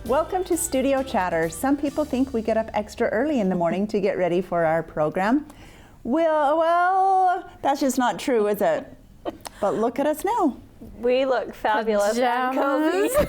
Welcome to Studio Chatter. Some people think we get up extra early in the morning to get ready for our program. Well, that's just not true, is it? But look at us now. We look fabulous and cozy.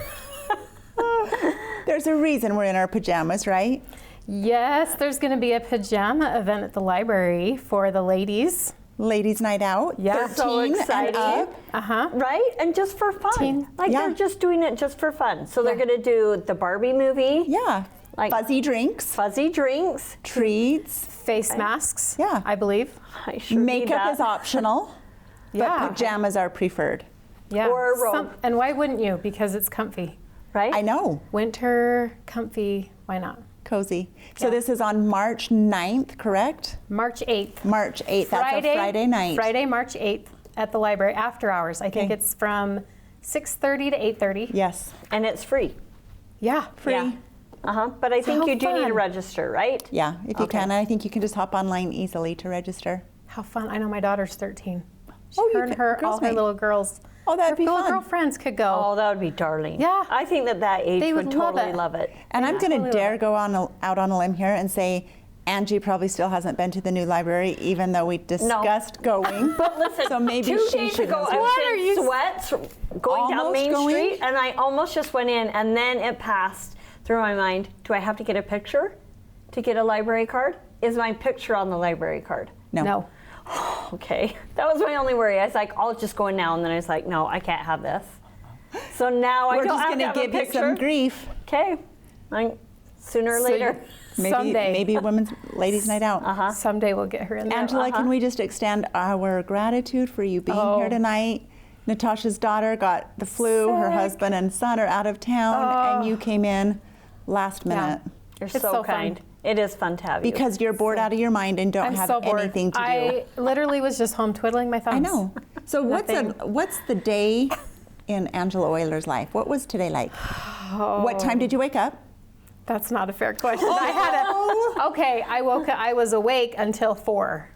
There's a reason we're in our pajamas, right? Yes, there's going to be a pajama event at the library for the ladies. Ladies' night out. Yeah. 13 So exciting. and up. Right? And just for fun. They're just doing it just for fun. So they're going to do the Barbie movie. Yeah. Like fuzzy drinks. Fuzzy drinks. Treats. Face masks, Yeah. I believe. I sure need Makeup that. is optional. Yeah. But pajamas are preferred. Yeah. Or a robe. And why wouldn't you? Because it's comfy. Right? I know. Winter, comfy, why not? Cozy. So Yeah. this is on March 9th, correct? March 8th. March 8th. That's a Friday night. Friday, March 8th at the library after hours. I think Okay. it's from 6:30 to 8:30. Yes. And it's free. Yeah. Free. Yeah. But I think How you do need to fun. register, right? Yeah, if you Okay. can. I think you can just hop online easily to register. How fun. I know my daughter's 13. Oh, you her and could- her, girls' all her night. little girls. Oh, that'd her be little fun. girlfriends could go. Oh, that would be darling. Yeah. I think that age They would would love totally it. love it. And I'm Yeah. going to Totally dare love go out on a limb here and say Angie probably still hasn't been to the new library, even though we discussed going. But listen, So maybe 2 she days should ago, have- I What are was you- in sweats going down Almost Main going? Street, and I almost just went in, and then it passed through my mind, do I have to get a picture to get a library card? Is my picture on the library card? No. Okay, that was my only worry. I was like, I'll just go in now, and then I was like, no, I can't have this. So now I We're don't just have going to to have a give you some picture. grief. Okay, sooner or So later. Maybe, Someday. maybe women's ladies' night out. Someday we'll get her in there. Angela, can we just extend our gratitude for you being Oh. here tonight? Natasha's daughter got the flu. Her Sick. husband and son are out of town, and you came in last minute You're It's so so kind. fun. It is fun to have you. because you're bored out of your mind and don't I'm have so bored. anything to do. I literally was just home twiddling my thumbs. I know. So Nothing. what's the day in Angela Euler's life? What was today like? What time did you wake up? That's not a fair question. I woke up, I was awake until 4.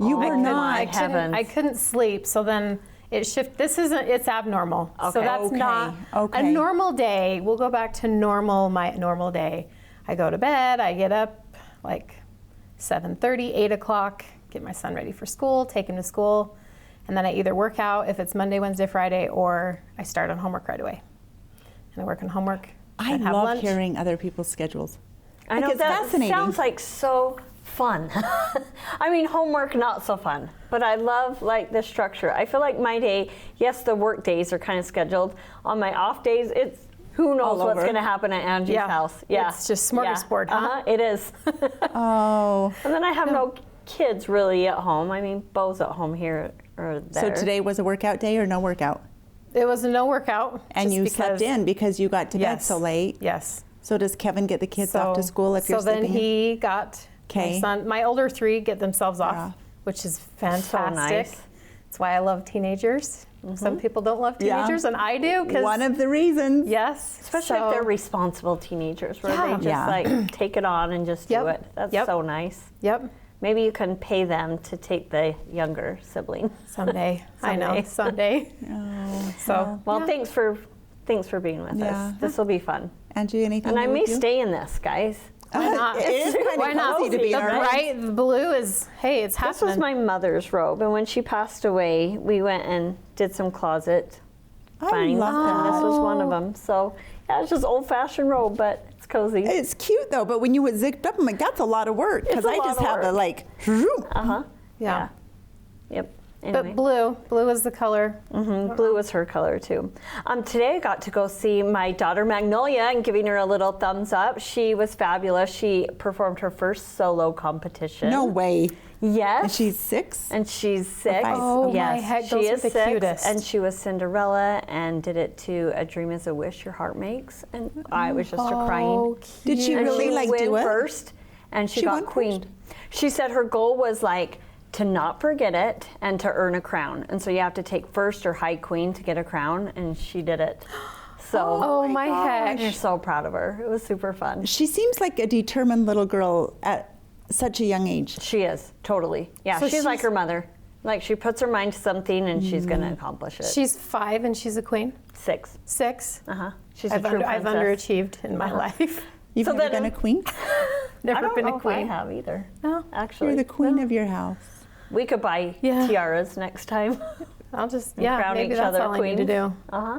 You were not. heavens. I couldn't sleep, so then it shifted. It's abnormal. So Okay. that's Okay. not Okay. a normal day. We'll go back to my normal day. I go to bed, I get up like 7:30, 8 o'clock, get my son ready for school, take him to school, and then I either work out if it's Monday, Wednesday, Friday, or I start on homework right away. And I work on homework I and have love lunch. hearing other people's schedules. I know it's that fascinating. sounds like so fun. I mean, homework not so fun, but I love like the structure. I feel like my day, yes, the work days are kind of scheduled. On my off days, it's who knows All what's over. going to happen at Angie's Yeah. house. Yeah, It's just smorgasbord, huh? It is. Oh, And then I have no kids really at home. I mean, Bo's at home here or there. so today was a workout day or no workout? It was no workout. And just you because, slept in because you got to bed Yes. so late. Yes. So does Kevin get the kids off to school if you're so then sleeping in? he got Okay. my son. My older 3 get themselves off, off. which is fantastic. nice. That's why I love teenagers. Some people don't love Yeah. teenagers, and I do. 'Cause One of the reasons. yes, Especially so- if they're responsible teenagers, where Yeah. they just Yeah. like take it on and just do Yep. it. That's Yep. so nice. Yep. Maybe you can pay them to take the younger sibling. Someday. I know. Someday. Oh, So Well, yeah. thanks for being with Yeah. us. This will be fun. Angie, anything And I you may would do? stay in this, guys. Why not? It is kind Why of not? cozy to be the in our bright the blue is it's This happening. was my mother's robe, and when she passed away, we went and did some closet I finds, love and this that. was one of them. So yeah, it's just old-fashioned robe, but it's cozy. It's cute though, but when you would zip up, I'm like, that's a lot of work because It's a I lot just of have a work. like. yeah. Yep. Anyway. But blue is the color. Blue was her color too. Today I got to go see my daughter Magnolia and giving her a little thumbs up. She was fabulous. She performed her first solo competition. No way. Yes. And she's 6. And she's 6. five. Oh, yes, my heck, she those are is the 6. cutest. And she was Cinderella and did it to A Dream Is a Wish Your Heart Makes. And I was just a crying. Oh, Did she cute. And really she like win do it? first, and she She got won queen. first? She said her goal was like to not forget it and to earn a crown. And so you have to take first or high queen to get a crown, and she did it. So Oh my heck. you're so proud of her. It was super fun. She seems like a determined little girl at such a young age. She is totally. Yeah, So she's like she's- her mother. Like she puts her mind to something and she's going to accomplish it. She's 5 and she's a queen. 6. 6. She's I've, a true I've princess. underachieved in my life. You've So never then- been a queen? Never I don't been know a if I queen. have either. No. Actually, You're the queen no. of your house. We could buy Yeah. tiaras next time. I'll just, And yeah, crown maybe each that's other all I need to queens. do. Uh-huh.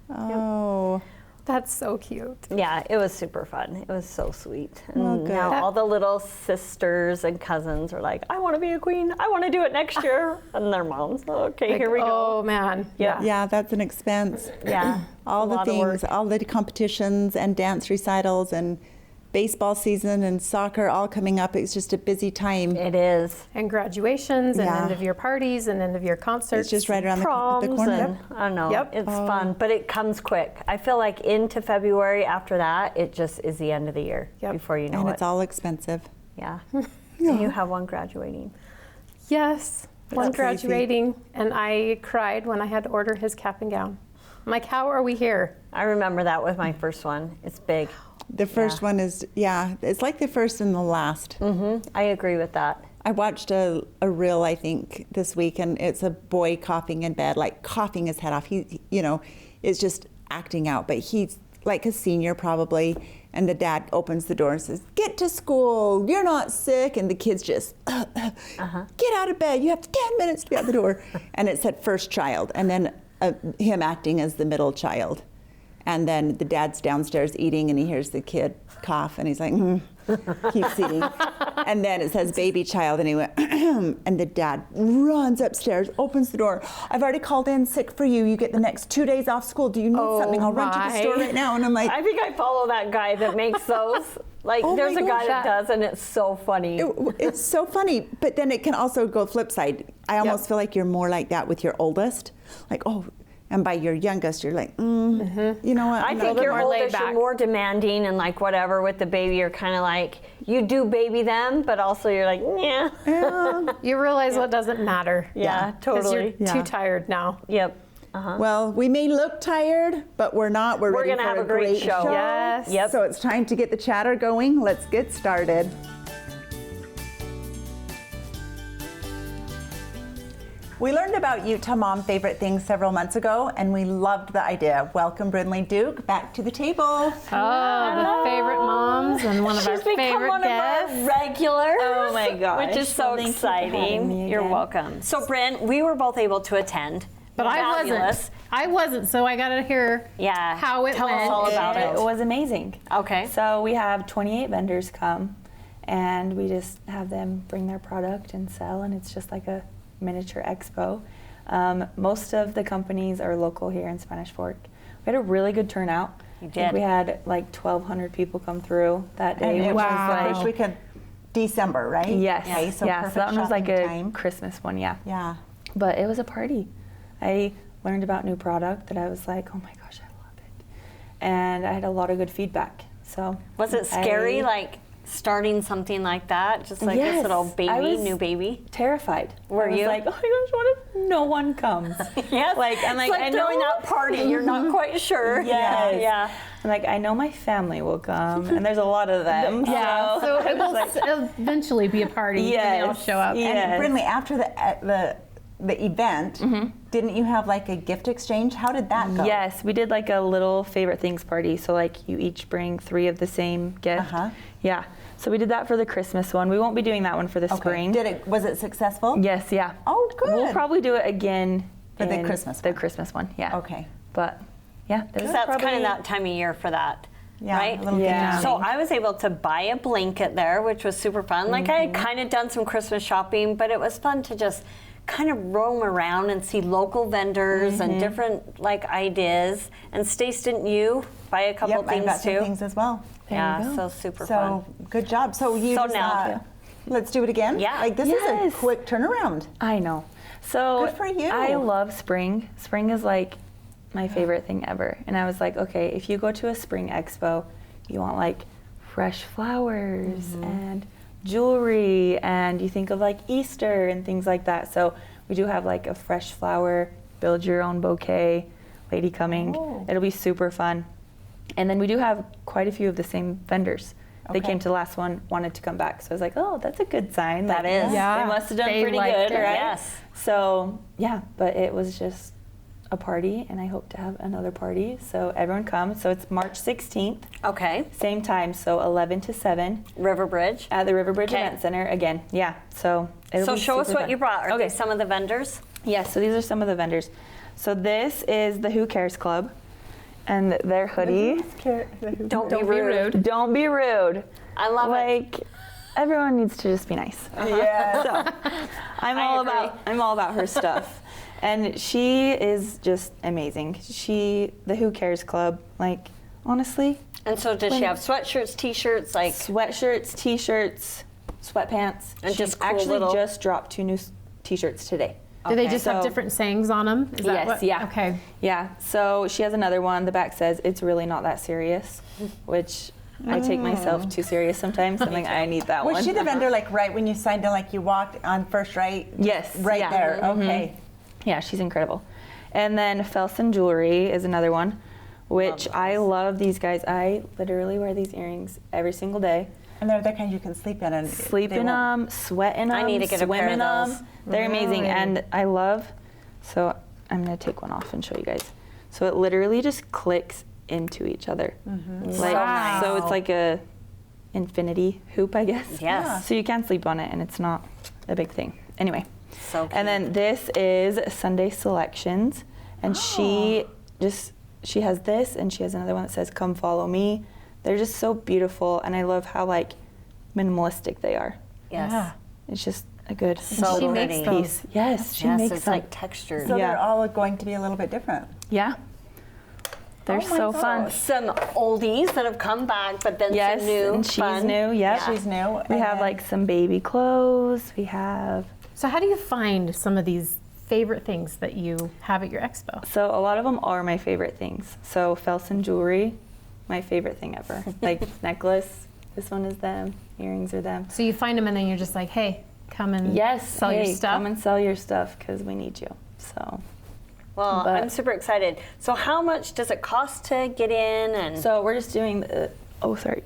Oh. That's so cute. Yeah, it was super fun. It was so sweet. And Well, good. now all the little sisters and cousins are like, I want to be a queen. I want to do it next year. And their moms, okay, Like, here we go. Oh man. Yeah. Yeah, that's an expense. Yeah. All a the lot of work. things, all the competitions and dance recitals and baseball season and soccer all coming up. It's just a busy time. It is. And graduations and Yeah. end of year parties and end of year concerts. It's just right around the Proms corner. and I don't know. Yep. It's fun, but it comes quick. I feel like into February after that, it just is the end of the year Yep. before you know And it. it's all expensive. Yeah. And you have one graduating. Yes. One That's crazy. graduating, and I cried when I had to order his cap and gown. I'm like, how are we here? I remember that with my first one. It's big. The first one is, yeah, it's like the first and the last. I agree with that. I watched a reel, I think, this week, and it's a boy coughing in bed, like coughing his head off. He, you know, is just acting out, but he's like a senior probably. And the dad opens the door and says, "Get to school. You're not sick." And the kids just, "Get out of bed. You have 10 minutes to be out the door." And it said first child, and then him acting as the middle child. And then the dad's downstairs eating, and he hears the kid cough, and he's like, keeps eating. And then it says baby child, and he went, and the dad runs upstairs, opens the door. "I've already called in sick for you. You get the next 2 days off school. Do you need Oh, something? I'll run to the my. store right now." And I'm like, I think I follow that guy that makes those. Like, Oh there's my a guy gosh, that does, and it's so funny. it's so funny, but then it can also go flip side. I almost feel like you're more like that with your oldest. Like, oh, and by your youngest, you're like, you know what? I I'm think not- your more laid oldest, you're back. more demanding and like whatever with the baby. You're kind of like, you do baby them, but also you're like, yeah. You realize what doesn't matter. Yeah, 'Cause totally. You're Yeah. too tired now. Yep. Well, we may look tired, but we're not. We're ready gonna for have a a great show. Yes. Yep. So it's time to get the chatter going. Let's get started. We learned about Utah Mom Favorite Things several months ago, and we loved the idea. Welcome, Brindley Duke, back to the table. Oh, the favorite moms and one of our She's become favorite one guests. of our regulars. Oh my gosh. Which is so Well, thank you for having exciting. me You're again. welcome. So, Bryn, we were both able to attend. But Fabulous. I wasn't, so I got to hear Yeah. how it Tell went. us all about it. It was amazing. Okay. So we have 28 vendors come, and we just have them bring their product and sell, and it's just like a miniature expo. Most of the companies are local here in Spanish Fork. We had a really good turnout. You I think did. we had like 1,200 people come through that day. And it which was Wow. the first week of December, right? Yes, Okay, so yeah. perfect So that one was like shopping a time. Christmas one, yeah. Yeah. But it was a party. I learned about new product that I was like, oh my gosh, I love it. And I had a lot of good feedback. So Was it scary, I- like starting something like that? Just like Yes, this little I baby, was new baby? terrified. Were I was you? like, oh my gosh, what if no one comes? Yes. Like I'm like, it's like I know throwing that party. You're not quite sure. Yes. Yeah. I'm like, I know my family will come, and there's a lot of them. Yeah, so I it was will like, eventually be a party when they all Yes, show up. yeah. And Yes. Brindley, after the event, didn't you have like a gift exchange? How did that go? Yes, we did like a little favorite things party. So like you each bring 3 of the same gift. Uh-huh. Yeah. So we did that for the Christmas one. We won't be doing that one for the Okay. spring. Was it successful? Yes, yeah. Oh, good. We'll probably do it again For the in Christmas The one. Christmas one, yeah. Okay. But yeah, Because that's kind of that time of year for that. Yeah, right? a little Yeah. So I was able to buy a blanket there, which was super fun. Like I had kind of done some Christmas shopping, but it was fun to just kind of roam around and see local vendors and different like ideas. And Stace, didn't you buy a couple Yep, I things got some too? things as well. Yeah, so super So fun. good job. So you So just, now- let's do it again. Yeah. Like this is Yes. a quick turnaround. I know. So Good for you. I love spring. Spring is like my favorite thing ever. And I was like, okay, if you go to a spring expo, you want like fresh flowers and jewelry, and you think of like Easter and things like that. So we do have like a fresh flower, build your own bouquet, lady coming. Oh. It'll be super fun. And then we do have quite a few of the same vendors. They Okay. came to the last one, wanted to come back. So I was like, oh, that's a good sign. That is. Yeah. They must have done They pretty liked good, it. right? Yes. So yeah, but it was just a party, and I hope to have another party. So everyone come. So it's March 16th, Okay. same time, so 11 to 7 River Bridge. at the Riverbridge Okay. Event Center again. Yeah, so it'll So be show us super what fun. you brought. Are Okay, these some of the vendors? yeah, so these are some of the vendors. So this is the Who Cares Club, and their hoodie. Don't be rude. Don't be rude. I love it. Like everyone needs to just be nice. Yeah. So I'm I all agree. about her stuff. And she is just amazing. The Who Cares Club, like honestly, And so does she have sweatshirts, t-shirts, like sweatshirts, t-shirts, sweatpants. And She just cool actually little- just dropped 2 new t-shirts today. Do they Okay. just have So- different sayings on them? Is that Yes, what? yeah. Okay. Yeah, so she has another one. The back says, "It's really not that serious," which I take myself too serious sometimes. I'm like, I need that Was one. she the vendor like right when you signed in, like you walked on first right? Yes, Right yeah. there. Okay. Yeah, she's incredible. And then Felsen Jewelry is another one, which I love these guys. I literally wear these earrings every single day. And they're the kind you can sleep in and Sleep they in won't- them, sweat in them, I need to get a swim pair of in them. those. They're amazing, Really? and I love. So I'm gonna take one off and show you guys. So it literally just clicks into each other. Like Wow. so, it's like a infinity hoop, I guess. Yes. Yeah. So you can sleep on it, and it's not a big thing. Anyway. So And then this is Sunday Selections, and she has this, and she has another one that says "Come Follow Me." They're just so beautiful, and I love how like minimalistic they are. Yes. Yeah. It's just a good So she pretty. makes those. piece. Yes, she Yes, makes it's them. like textured. So Yeah. they're all going to be a little bit different. Yeah, they're Oh my so fun. gosh. Some oldies that have come back, but then Yes, some new and she's fun. new. Yep. She's new. We and have then- like some baby clothes. We have So how do you find some of these favorite things that you have at your expo? so a lot of them are my favorite things. So Felsen Jewelry, my favorite thing ever. Like necklace. This one is them. Earrings are them. So you find them and then you're just like, hey, come and Yes, sell hey, your stuff. Come and sell your stuff because we need you. So, Well, But- I'm super excited. So how much does it cost to get in? And we're just doing the. Oh, sorry.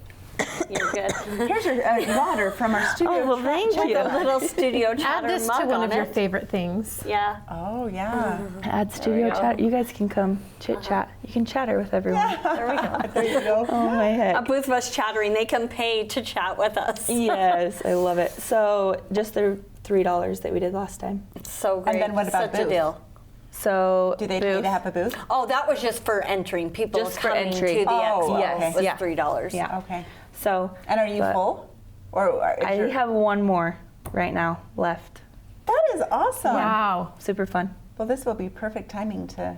you're good. Here's your water from our studio. Oh, well, thank With you. a little studio Add chatter this mug to one on of your it. favorite things. Yeah. Oh yeah. Add studio chat. You guys can come chit chat. You can chatter with everyone. There we go. There you go. Oh my A heck. booth of us chattering. They can pay to chat with us. Yes, I love it. So just the $3 that we did last time. So great. And then what about Such a booth? deal. So Do they pay booth- to have a booth? Oh, that was just for entering. People Just for coming entry. to the Oh, expo okay. was Yeah. $3. Yeah. Okay. So. And are you but full? Or is I your- have one more right now left. That is awesome. Wow. Super fun. Well, this will be perfect timing to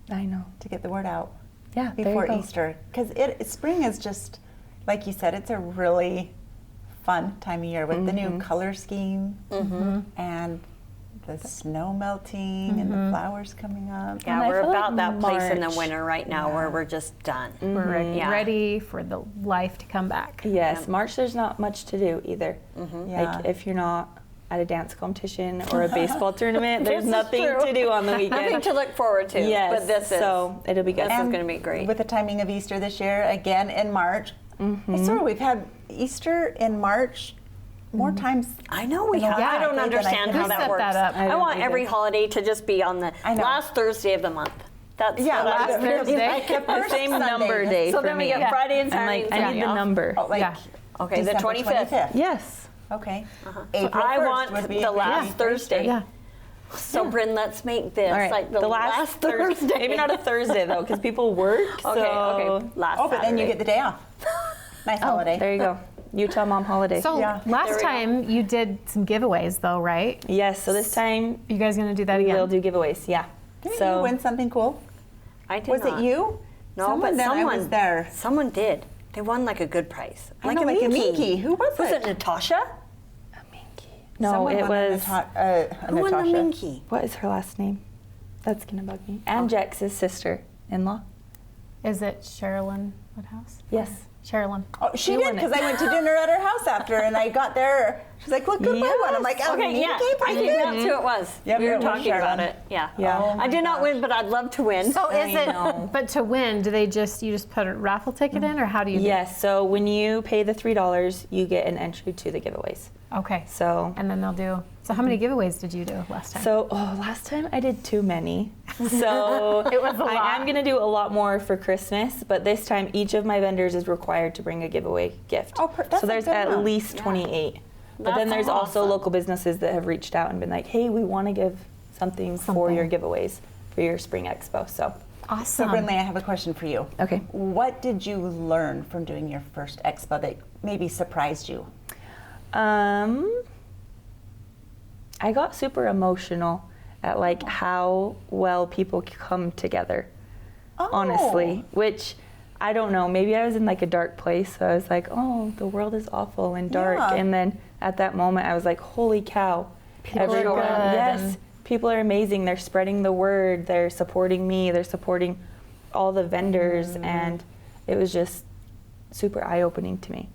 I know. get the word out Yeah. there you before go. Easter, because spring is just like you said. It's a really fun time of year with the new color scheme and the snow melting and the flowers coming up. Yeah, And I we're feel like about that place in the March- winter right now where we're just done. We're ready, Yeah. ready for the life to come back. Yes, March there's not much to do either. Yeah. Like if you're not at a dance competition or a baseball tournament, there's This is nothing true. to do on the Nothing weekend. to look forward to. Yes, But this is. so it'll be good. This is And going to be great. With the timing of Easter this year, again in March. I swear we've had Easter in March more times. I know we in a have. week I don't than I understand can how Who that set works. that up? I I don't want either. every holiday to just be on the I know. last Thursday of the month. That's Yeah, what I last would really Thursday. like. The same Sunday. number day So for then we me. get Friday and I'm Saturday like, and I need Sunday the off. number. Oh, like Yeah. Okay, the December 25th. Yes. Okay. So April I 1st want would be the last Yeah. Thursday. Yeah. So Bryn, let's make this All right. like the last Thursday. Maybe not a Thursday though, because people work. Okay, so okay. Last Oh, but then you Saturday. get the day off. Nice holiday. There you go. Utah Mom Holiday. So Yeah. There last we go. time you did some giveaways though, right? yes. So this time You guys gonna do that we again? will do giveaways. Yeah. Didn't so you win something cool? I did Was not. it you? No, Someone but then someone I was there. Someone did. They won like a good prize. I know, like a Minky. Who was Was it? it Natasha? no, Someone it won a was. Who won the Natasha. Minky? What is her last name? That's gonna bug me. And Jex's sister-in-law. Is it Sherilyn Woodhouse? Yes. Sherilyn. Oh, she did, because I went to dinner at her house after, and I got there. She's like, look, good buy one. I'm like, oh, Okay, yeah, I think that's who it was. Yep, we were it was talking about Sharon. it. Yeah. Yeah. Oh I did not win, but I'd love to win. So is it? know. But to win, do they just put a raffle ticket in, or how do you? Yes, so when you pay the $3, you get an entry to the giveaways. Do? Okay. So And then they'll do. So how many giveaways did you do last time? last time I did too many. So It was a lot. I am going to do a lot more for Christmas, but this time each of my vendors is required to bring a giveaway gift. Oh, that's so a there's good at amount. least 28. But then That's there's also awesome. local businesses that have reached out and been like, hey, we want to give something for your giveaways for your Spring Expo. So, So, awesome. Brinley, I have a question for you. okay. What did you learn from doing your first expo that maybe surprised you? I got super emotional at like how well people come together. Honestly, which I don't know. Maybe I was in like a dark place, so I was like, "Oh, the world is awful and dark." Yeah. And then at that moment, I was like, "Holy cow!" People are good yes, and- people are amazing. They're spreading the word. They're supporting me. They're supporting all the vendors, and it was just super eye-opening to me.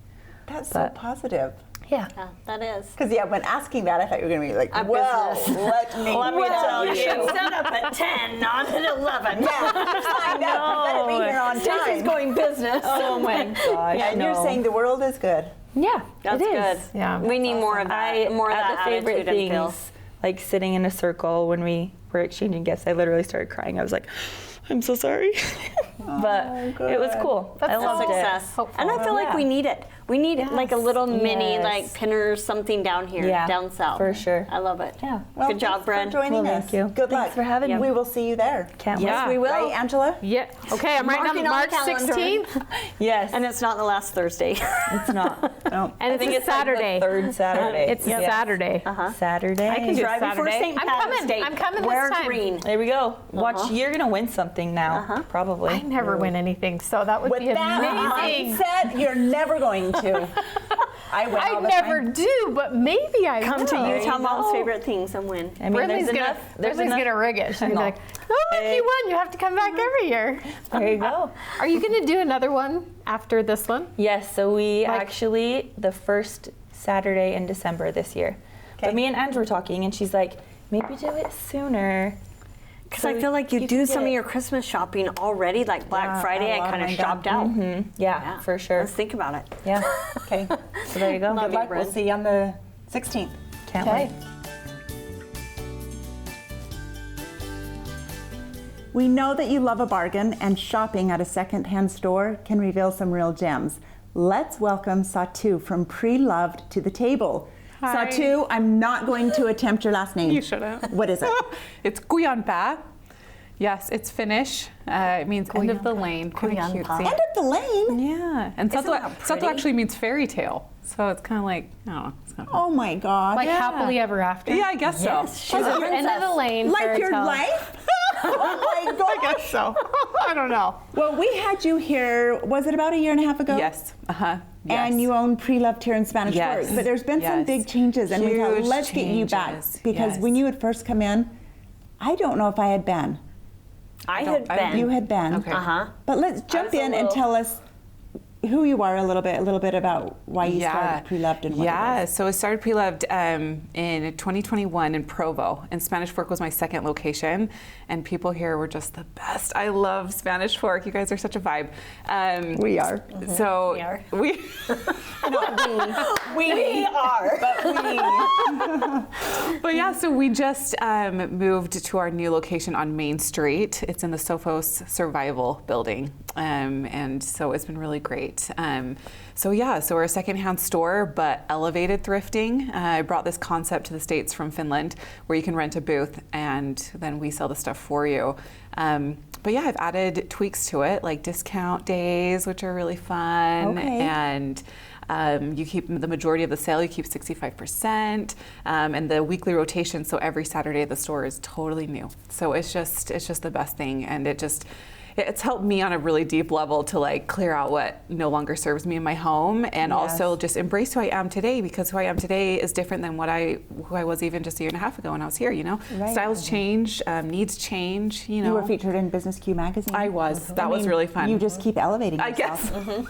That's so But- positive. Yeah. Yeah, that is. Because, yeah, when asking that, I thought you were going to be like, A well, business. let me tell you you. should set up at 10, not at 11. Yeah, you signed up. You better be here on Stacy's time. going business. Oh my gosh! And you're no. saying the world is good. yeah, That's it is. good. Yeah. We need more of that. More of at that the favorite attitude and feel. things, like sitting in a circle when we were exchanging gifts, I literally started crying. I was like, I'm so sorry. But it was cool. That's I loved Success. Hopeful. And I feel like Yeah. we need it. We need like a little mini Yes. like pinner something down here, Yeah, down south. for sure. I love it. Yeah. Well, Good job, thanks for Bren. joining Well, us. thank you. Good Thanks luck. for having me. We will see you there. Can't Yeah. wait. We will. Right, Angela? Yeah. Okay, I'm writing Marking down on March the calendar. 16th, Yes. And it's not the last Thursday. it's not. No. and I think it's a it's like Saturday. the third Saturday. It's Yes. Saturday. Saturday. I can do it Right before Saturday. St. I'm Patty's coming. Day. I'm coming this Wear time. green. There we go. Watch, you're gonna win something now. Probably. I never win anything, so that would With be that amazing. mindset, you're never going to. I win all I the never time. do, but maybe I Come will. to Utah Mom's know. favorite things and win. I mean, Brinley's there's gonna, enough. There's Brinley's enough. gonna rig it. She's gonna be know. like, "Oh, look, you won. You have to come back every year." There you go. Are you gonna do another one after this one? Yes, so we Like- actually, the first Saturday in December this year. Okay. But me and Andrew were talking, and she's like, maybe do it sooner. Because I feel like you do could some of get- your Christmas shopping already, like Black Yeah, Friday. a I lot kind of of mine shopped done. out. Yeah, for sure. Let's think about it. Yeah. Okay. So there you go. Love Good you, luck. We'll Bren. see you on the 16th. Can't Okay. wait. We know that you love a bargain, and shopping at a secondhand store can reveal some real gems. Let's welcome Satu from Pre-Loved to the table. Hi. Satu, I'm not going to attempt your last name. You shouldn't. What is it? It's Kuyanpa. Yes, it's Finnish. It means end of the lane. Kind of Kuyanpa. cutesy. End of the lane. Yeah, and Isn't Satu, that Satu pretty? actually means fairy tale. So it's kind of like, I don't know. It's kind of Oh my God. Like happily ever after? yeah, I guess so. She's a End of princess. the lane. like fairy your tale. life? Oh my God. I guess so. I don't know. Well, we had you here, was it about a year and a half ago? Yes. Uh-huh. Yes. And you own Pre-Loved here in Spanish Yes. Fork. But there's been some Yes. big changes, and we thought, Huge let's get you back. changes. Because Yes. when you had first come in, I don't know if I had been. I don't- had been. You had been. Okay. But let's jump was a in and little- tell us who you are a little bit about why you started Pre-Loved and what Yeah, it is. so I started Pre-Loved in 2021 in Provo, and Spanish Fork was my second location, and people here were just the best. I love Spanish Fork. You guys are such a vibe. We are. So We are. we We are. But yeah, so we just moved to our new location on Main Street. It's in the Sophos Survival Building, and so it's been really great. So we're a secondhand store, but elevated thrifting. I brought this concept to the States from Finland, where you can rent a booth and then we sell the stuff for you. But yeah, I've added tweaks to it, like discount days, which are really fun, Okay. and you keep the majority of the sale, you keep 65%, and the weekly rotation, so every Saturday the store is totally new. So it's just the best thing, and it's helped me on a really deep level to like clear out what no longer serves me in my home, and also just embrace who I am today, because who I am today is different than who I was even just a year and a half ago when I was here. You know, Right. styles change, needs change. You know, You were featured in Business Q magazine. I was. That was really fun. You just keep elevating I yourself. guess.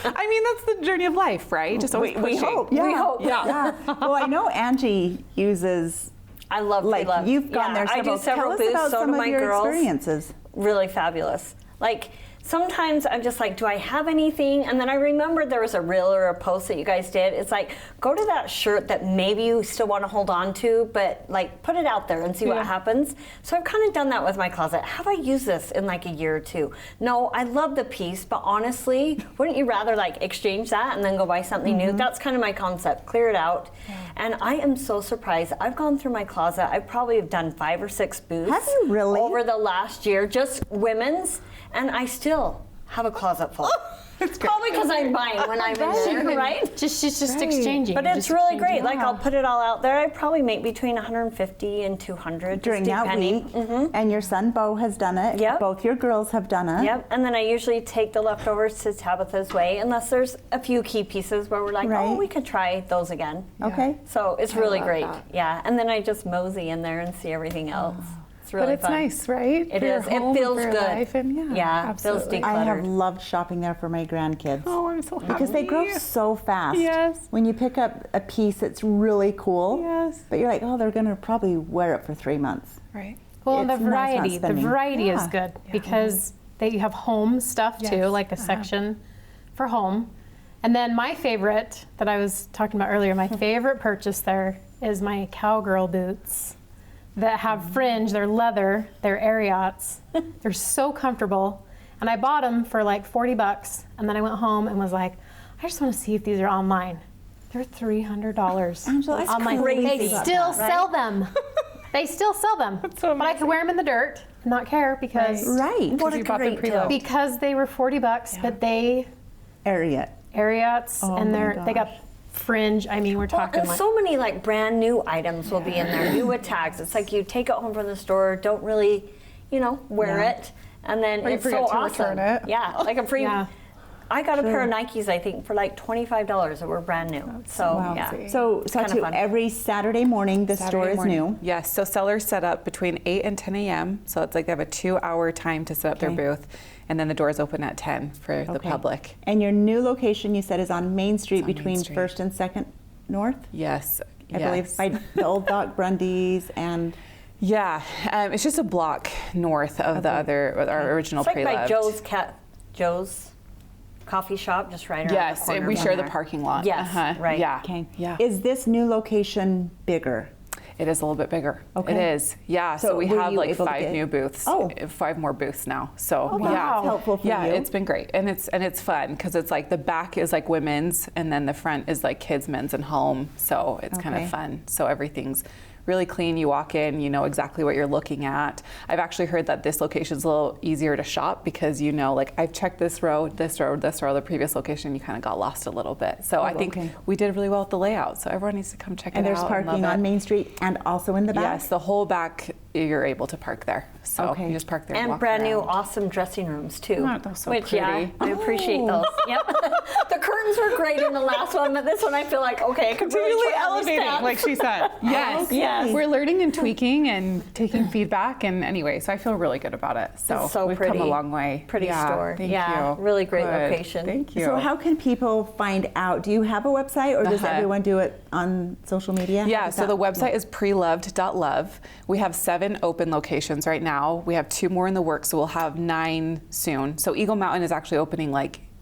I mean, that's the journey of life, right? Just always We pushing. hope. We Yeah. hope. Yeah. Well, I know Angie uses, I love like, pre-loved. you've gone there I do several. several Tell us booths, about so some do of my your girls. experiences. Really fabulous. Like sometimes I'm just like, do I have anything? And then I remember there was a reel or a post that you guys did. It's like, go to that shirt that maybe you still want to hold on to, but like put it out there and see what happens. So I've kind of done that with my closet. Have I used this in like a year or two? No, I love the piece, but honestly, wouldn't you rather like exchange that and then go buy something new? That's kind of my concept. Clear it out. And I am so surprised. I've gone through my closet. I probably have done 5 or 6 booths. Have you really? Over the last year, just women's, and I still have a closet full. Probably because I'm buying when I'm in there, right? She's just exchanging. But You're it's just really exchanging. great. Like I'll put it all out there. I probably make between 150 and 200 During just that depending. week, and your son Bo has done it. Yep. Both your girls have done it. Yep. And then I usually take the leftovers to Tabitha's Way, unless there's a few key pieces where we're like, Right. oh, we could try those again. Okay. So it's really love great. that. Yeah. And then I just mosey in there and see everything else. It's really But it's fun. nice, right? It For your is. It home and feels for your good. life, and Yeah, it feels absolutely. decluttering. I have Cluttered. loved shopping there for my grandkids. Oh, I'm so happy. Because they grow so fast. Yes. When you pick up a piece that's really cool, Yes. but you're like, oh, they're going to probably wear it for 3 months. Right. Well, and the It's nice not variety. The spending. variety is Yeah. good because you have home stuff too, Yes. like a section for home. And then my favorite that I was talking about earlier, my favorite purchase there is my cowgirl boots that have fringe. They're leather. They're Ariats. They're so comfortable. And I bought them for like $40, and then I went home and was like, I just want to see if these are online. They're $300 Angela, that's online. crazy They about still that, sell them. They still sell them. so but I could wear them in the dirt and not care because Right. What a great deal. because they were $40, but they Ariat. Ariats Oh and my they got gosh. fringe. I mean, we're Well, talking and like so many like brand new items will be in there, new with tags. It's like you take it home from the store, don't really, wear Yeah. it, and then Or you it's so forget to awesome. return it. Yeah, like a free. Yeah. I got a pair of Nikes, I think, for like $25 that were brand new. So Wow. yeah. So, kinda Satu, fun. every Saturday morning the store Saturday is morning. new. Yes, so sellers set up between 8 and 10 a.m. So it's like they have a 2-hour time to set up Okay. their booth, and then the doors open at 10 for the Okay. public. And your new location, you said, is on Main Street on Main between Street. 1st and 2nd North, Yes, I yes. believe, by the old Doc Brundy's and Yeah, it's just a block north of the our original It's like by pre-loved. Joe's coffee shop, just right around Yes, the corner. and we from share the there. parking lot. Yes, right. Yeah. okay. Yeah. Is this new location bigger? It is a little bit bigger. Okay. It is. Yeah. So So, we were have you like able to 5 get- new booths. Oh. 5 more booths now. So wow. yeah, That's helpful for yeah, you. it's been great, and it's fun because it's like the back is like women's, and then the front is like kids, men's, and home. So it's kind Okay. of fun. So everything's really clean. You walk in, you know exactly what you're looking at. I've actually heard that this location is a little easier to shop because like I've checked this row, this row, this row. The previous location, you kind of got lost a little bit. So I think okay. we did really well with the layout. So everyone needs to come check And it there's out. parking love on it. Main Street and also in the back? Yes, the whole back you're able to park there. So Okay. you just park there and And walk brand new, around. awesome dressing rooms too. Aren't those so which, yeah, pretty? I appreciate Oh. those. Yep. The curtains were great in the last one, but this one I feel like okay, I could really Continually try all these elevating, steps. like she said. Yes, Okay. Yes. We're learning and tweaking and taking feedback, and anyway, so I feel really good about it. So, It's so we've pretty. come a long way. Pretty Yeah, store. Thank Yeah, you. really great Good. location. Thank you. So how can people find out? Do you have a website or does Uh-huh. everyone do it on social media? How Yeah, does so that the work? website is preloved.love. We have 7 open locations right now. We have 2 more in the works, so we'll have 9 soon. So Eagle Mountain is actually opening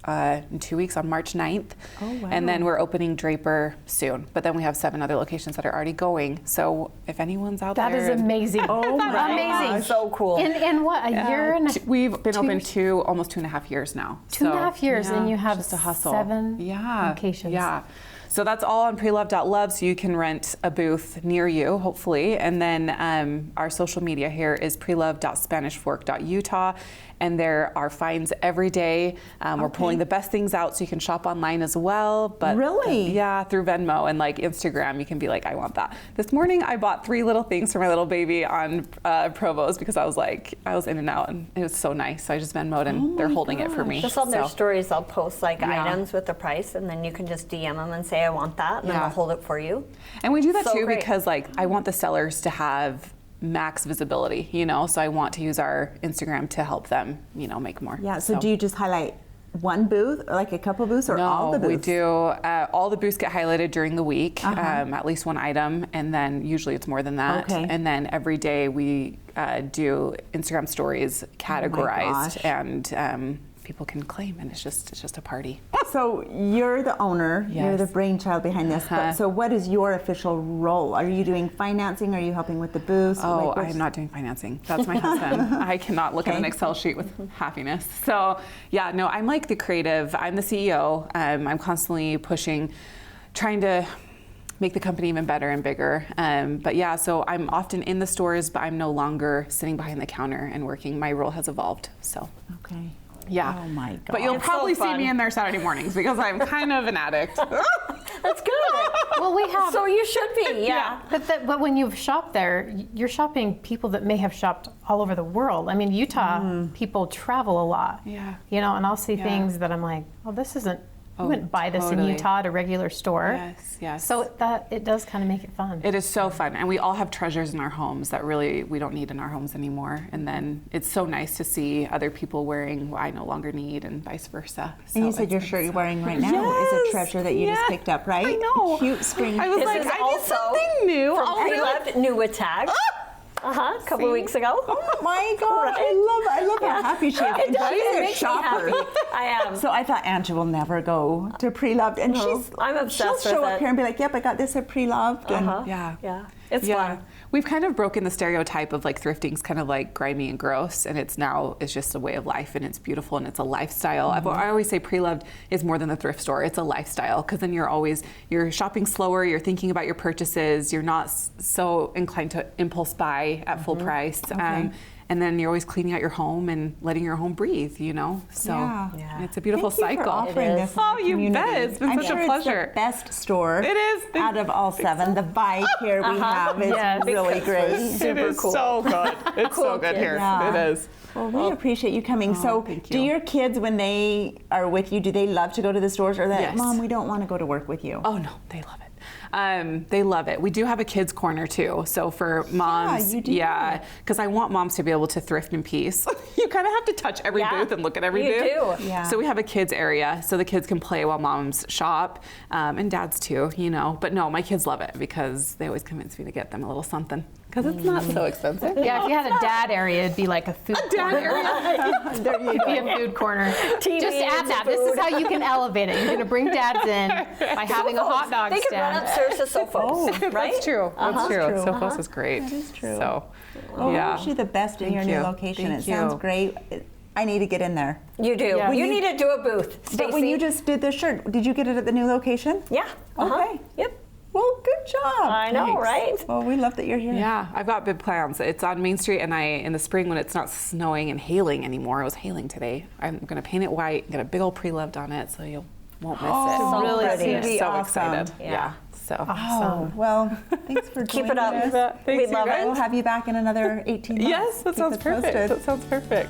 in 2 weeks on March 9th. Oh, wow. And then we're opening Draper soon. But then we have 7 other locations that are already going. So if anyone's out that there. is amazing. Oh my amazing. gosh. So cool. In what, a year and a We've been open almost 2.5 years now. 2.5 years, and you have just a hustle. 7 yeah, locations. Yeah. So that's all on prelove.love, so you can rent a booth near you, hopefully. And then our social media here is prelove.spanishfork.utah. And there are finds every day. We're pulling the best things out so you can shop online as well. But Really? yeah, through Venmo and like Instagram, you can be like, I want that. This morning I bought 3 little things for my little baby on Provo's because I was in and out, and it was so nice. So I just Venmo'd, and they're holding it for me. Just on their So, stories, I'll post like Yeah. items with the price, and then you can just DM them and say, I want that, and then Yeah. I'll hold it for you. And we do that So too great. because like I want the sellers to have max visibility, so I want to use our Instagram to help them, make more. Yeah. So do you just highlight one booth, or like a couple booths, or No, all the booths? we do. All the booths get highlighted during the week, at least one item, and then usually it's more than that. Okay. And then every day we do Instagram stories categorized, gosh. and people can claim, and it's just a party. So you're the owner, you're Yes. the brainchild behind this. But so what is your official role? Are you doing financing? Are you helping with the booths? Oh, Like, what's- I'm not doing financing. That's my husband. I cannot look at an Okay. Excel sheet with happiness. So, yeah, no, I'm like the creative. I'm the CEO. I'm constantly pushing, trying to make the company even better and bigger. But yeah, so I'm often in the stores, but I'm no longer sitting behind the counter and working. My role has evolved. So, Okay. yeah. Oh my God. But you'll It's so probably see fun. me in there Saturday mornings because I'm kind of an addict. That's good. Well, we have. So you should be, yeah. But when you've shopped there, you're shopping people that may have shopped all over the world. I mean, Utah people travel a lot. Yeah. And I'll see Yeah. things that I'm like, well, this isn't. You Oh, wouldn't buy this in totally. Utah at a regular store. Yes, yes. So that it does kind of make it fun. It is so fun, and we all have treasures in our homes that really we don't need in our homes anymore. And then it's so nice to see other people wearing what I no longer need, and vice versa. So And you said it's your been shirt you're so- wearing right now is a Yes, treasure that you just yes, picked up, right? I know. Cute spring. I was This like, is I need also something new. From I'll do it. Pre-Loved, new with tags. A couple See? weeks ago. Oh my God! Right? I love how happy she is. It And does. she's It a makes me shopper. happy. I am. So I thought Angie will never go to Pre-Loved, and I'm obsessed she'll show with up it. here and be like, "Yep, I got this at Pre-Loved." And Yeah. Yeah. It's Yeah. fun. We've kind of broken the stereotype of like thrifting's kind of like grimy and gross, and it's just a way of life, and it's beautiful, and it's a lifestyle. I always say Pre-Loved is more than the thrift store. It's a lifestyle, because then you're shopping slower, you're thinking about your purchases, you're not so inclined to impulse buy at full price. And then you're always cleaning out your home and letting your home breathe, So Yeah. it's a beautiful Thank you for cycle. offering It this is. in our Oh, you community. bet. It's been I'm such sure a pleasure. It's the best store. It is. Out of all 7, the vibe here we have is Yes. really great. It is so good. It's so good here. Yeah. It is. Well, we appreciate you coming. So, thank do you. your kids, when they are with you, do they love to go to the stores, or that, Yes. Mom, we don't want to go to work with you? Oh no, they love it. They love it. We do have a kids corner too. So for moms, you do. because I want moms to be able to thrift in peace. You kind of have to touch every Yeah, booth and look at every you booth. do. Yeah. So we have a kids area, so the kids can play while moms shop, and dads too. But no, my kids love it because they always convince me to get them a little something because it's not so expensive. Yeah, if you had a dad area, it'd be like a food corner. There you It'd be go. a food corner. TV Just add and that. some This is food. how you can elevate it. You're going to bring dads in by having a hot dog They could run stand. upstairs to Sophos, right? That's true. That's true. true. Sophos is great. That is true. So, Well, yeah. we wish you the best in Thank your new you. location. Thank it sounds you. great. I need to get in there. You do. Yeah. You need to do a booth, Stacey. But when you just did the shirt, did you get it at the new location? Yeah. Okay. Yep. Well, good job. I know, right? Well, we love that you're here. Yeah, I've got big plans. It's on Main Street, and in the spring when it's not snowing and hailing anymore, it was hailing today, I'm going to paint it white, get a big old Pre-Loved on it, so you won't miss it. so really pretty. see I'm Be so awesome. excited. Yeah. So. Oh, well, thanks for Keep joining it up. us. We Thanks, you love guys. We'll it. have you back in another 18 months. Yes, that Keep sounds us perfect. posted. That sounds perfect.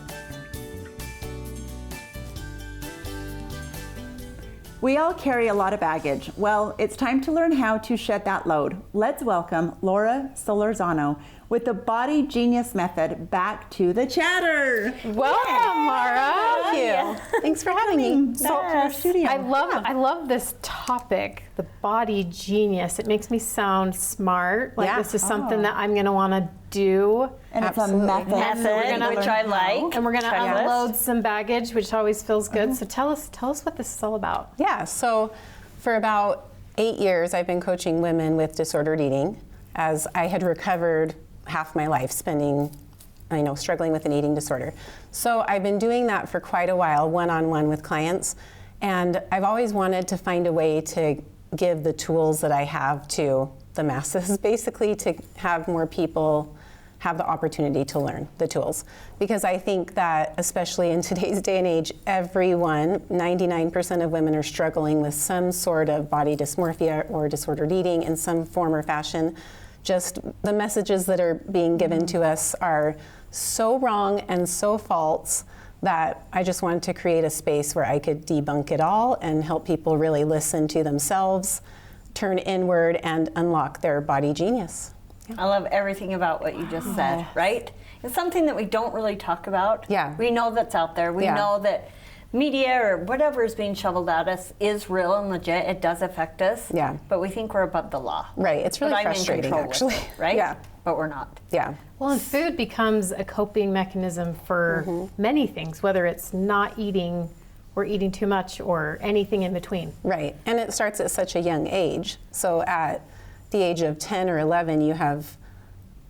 We all carry a lot of baggage. Well, it's time to learn how to shed that load. Let's welcome Laura Solorzano with the Body Genius Method back to the chatter. Welcome, Laura. Thank you. Thanks for having me. Back to our studio. I love this topic, the body genius. It makes me sound smart. Like Yeah. this is something that I'm going to want to do. And it's a method. Method, which I like. And we're going to Checklist. unload some baggage, which always feels good. So tell us what this is all about. Yeah, so for about 8 years, I've been coaching women with disordered eating, as I had recovered half my life struggling with an eating disorder. So I've been doing that for quite a while, one-on-one with clients, and I've always wanted to find a way to give the tools that I have to the masses, basically, to have more people have the opportunity to learn the tools. Because I think that, especially in today's day and age, everyone, 99% of women are struggling with some sort of body dysmorphia or disordered eating in some form or fashion. Just the messages that are being given to us are so wrong and so false that I just wanted to create a space where I could debunk it all and help people really listen to themselves, turn inward, and unlock their body genius. I love everything about what you just said, right? It's something that we don't really talk about. Yeah. We know that's out there. We know that media or whatever is being shoveled at us is real and legit. It does affect us. Yeah. But we think we're above the law. Right, it's really But I'm in frustrating, control actually. with it, right? Yeah. But we're not. Yeah. Well, and food becomes a coping mechanism for many things, whether it's not eating or eating too much or anything in between. Right, and it starts at such a young age. So at the age of 10 or 11, you have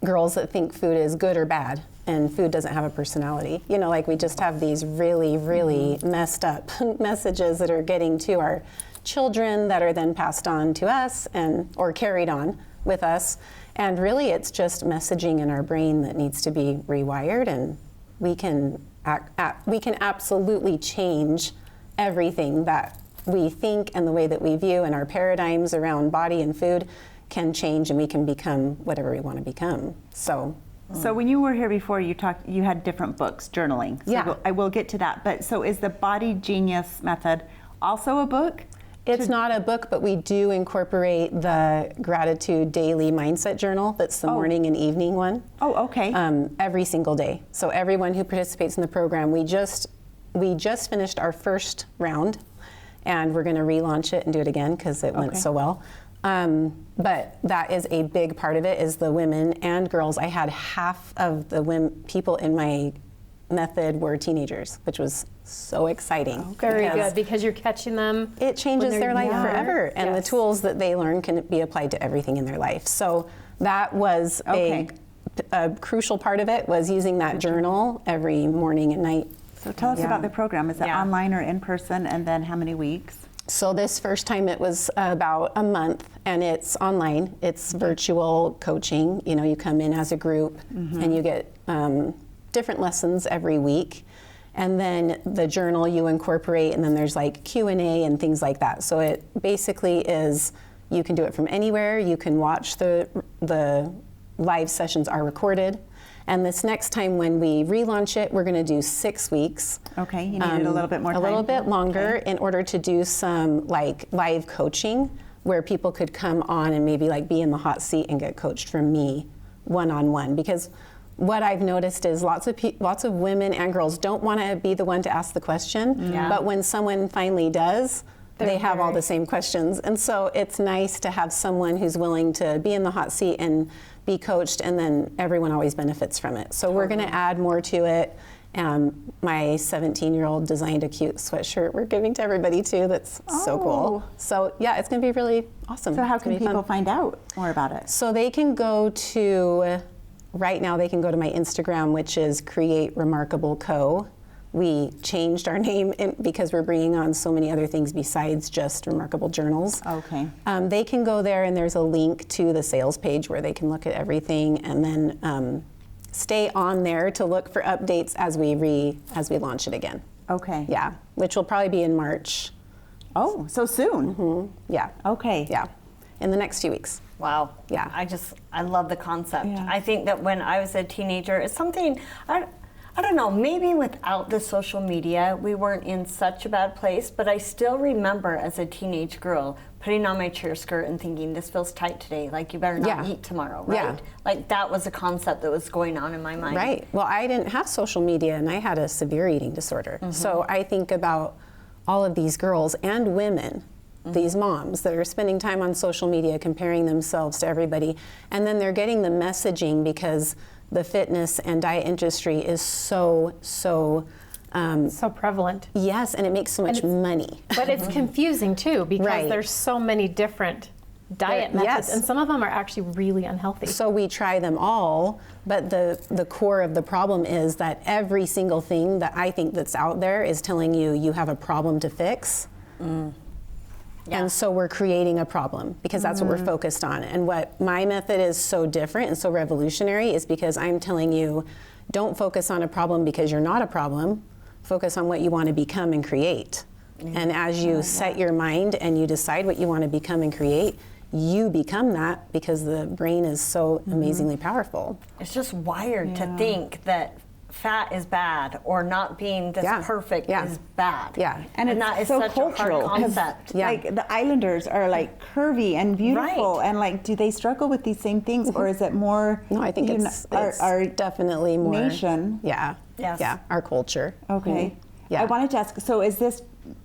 girls that think food is good or bad, and food doesn't have a personality. You know, like we just have these really, really messed up messages that are getting to our children that are then passed on to us and or carried on with us. And really, it's just messaging in our brain that needs to be rewired, and we can absolutely change everything that we think and the way that we view, and our paradigms around body and food can change, and we can become whatever we want to become. So when you were here before, you had different books, journaling. So Yeah. I will get to that. But so is the Body Genius Method also a book? it's not a book, but we do incorporate the Gratitude Daily Mindset Journal. That's the morning and evening one. Oh, okay. Every single day. So everyone who participates in the program, we just finished our first round, and we're going to relaunch it and do it again because it went so well. But that is a big part of it, is the women and girls. I had half of the people in my method were teenagers, which was so exciting. Very good, because you're catching them. It changes when their they're life young. forever, and the tools that they learn can be applied to everything in their life. So that was a crucial part of it, was using that journal every morning and night. So tell us about the program. Is it online or in person, and then how many weeks? So this first time it was about a month, and it's online. It's virtual coaching. You know, you come in as a group and you get different lessons every week. And then the journal you incorporate, and then there's like Q&A and things like that. So it basically is, you can do it from anywhere. You can watch the live sessions are recorded. And this next time when we relaunch it, we're going to do 6 weeks. Okay, you needed a little bit more time. A little bit longer in order to do some like live coaching where people could come on and maybe like be in the hot seat and get coached from me one-on-one. Because what I've noticed is lots of women and girls don't want to be the one to ask the question, but when someone finally does, they have all the same questions. And so it's nice to have someone who's willing to be in the hot seat and be coached, and then everyone always benefits from it. So we're going to add more to it. My 17-year-old designed a cute sweatshirt we're giving to everybody too. That's so cool. So yeah, it's going to be really awesome. So how can people fun. find out more about it? So they can go to, right now they can go to my Instagram, which is Create Remarkable Co. We changed our name because we're bringing on so many other things besides just Remarkable Journals. Okay. They can go there, and there's a link to the sales page where they can look at everything, and then stay on there to look for updates as we launch it again. Okay. Yeah, which will probably be in March. Oh, so soon. Yeah. Okay. Yeah, in the next few weeks. Wow. Yeah. I love the concept. Yeah. I think that when I was a teenager, it's something, I don't know, maybe without the social media, we weren't in such a bad place, but I still remember as a teenage girl putting on my cheer skirt and thinking, this feels tight today, like you better not eat tomorrow, right? Yeah. Like that was a concept that was going on in my mind. Right. Well, I didn't have social media, and I had a severe eating disorder. So I think about all of these girls and women, these moms that are spending time on social media comparing themselves to everybody, and then they're getting the messaging because the fitness and diet industry is so prevalent. yes, and it makes so much money. But it's confusing too, because Right. there's so many different diet methods, Yes. and some of them are actually really unhealthy. So we try them all, but the core of the problem is that every single thing that I think that's out there is telling you you have a problem to fix. And so we're creating a problem because that's what we're focused on. And what my method is so different and so revolutionary is because I'm telling you, don't focus on a problem because you're not a problem. Focus on what you want to become and create. And as you set your mind and you decide what you want to become and create, you become that because the brain is so amazingly powerful. It's just wired to think that fat is bad or not being this perfect is bad. Yeah. And it's that is so such cultural. a hard concept. Yeah. Like the Islanders are like curvy and beautiful, Right. and like, do they struggle with these same things, or is it more? No, I think it's our definitely more nation. Yeah. Yes. Yeah. Our culture. Okay. Yeah. I wanted to ask. So, is this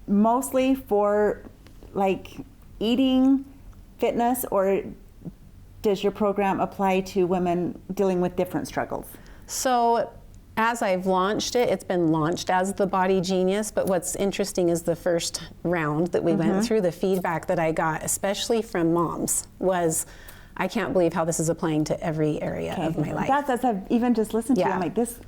mostly for like eating, fitness, or does your program apply to women dealing with different struggles? So as I've launched it, it's been launched as the Body Genius, but what's interesting is the first round that we went through, the feedback that I got, especially from moms, was, I can't believe how this is applying to every area of my life. That's I've even just listened to. Yeah. I'm like this.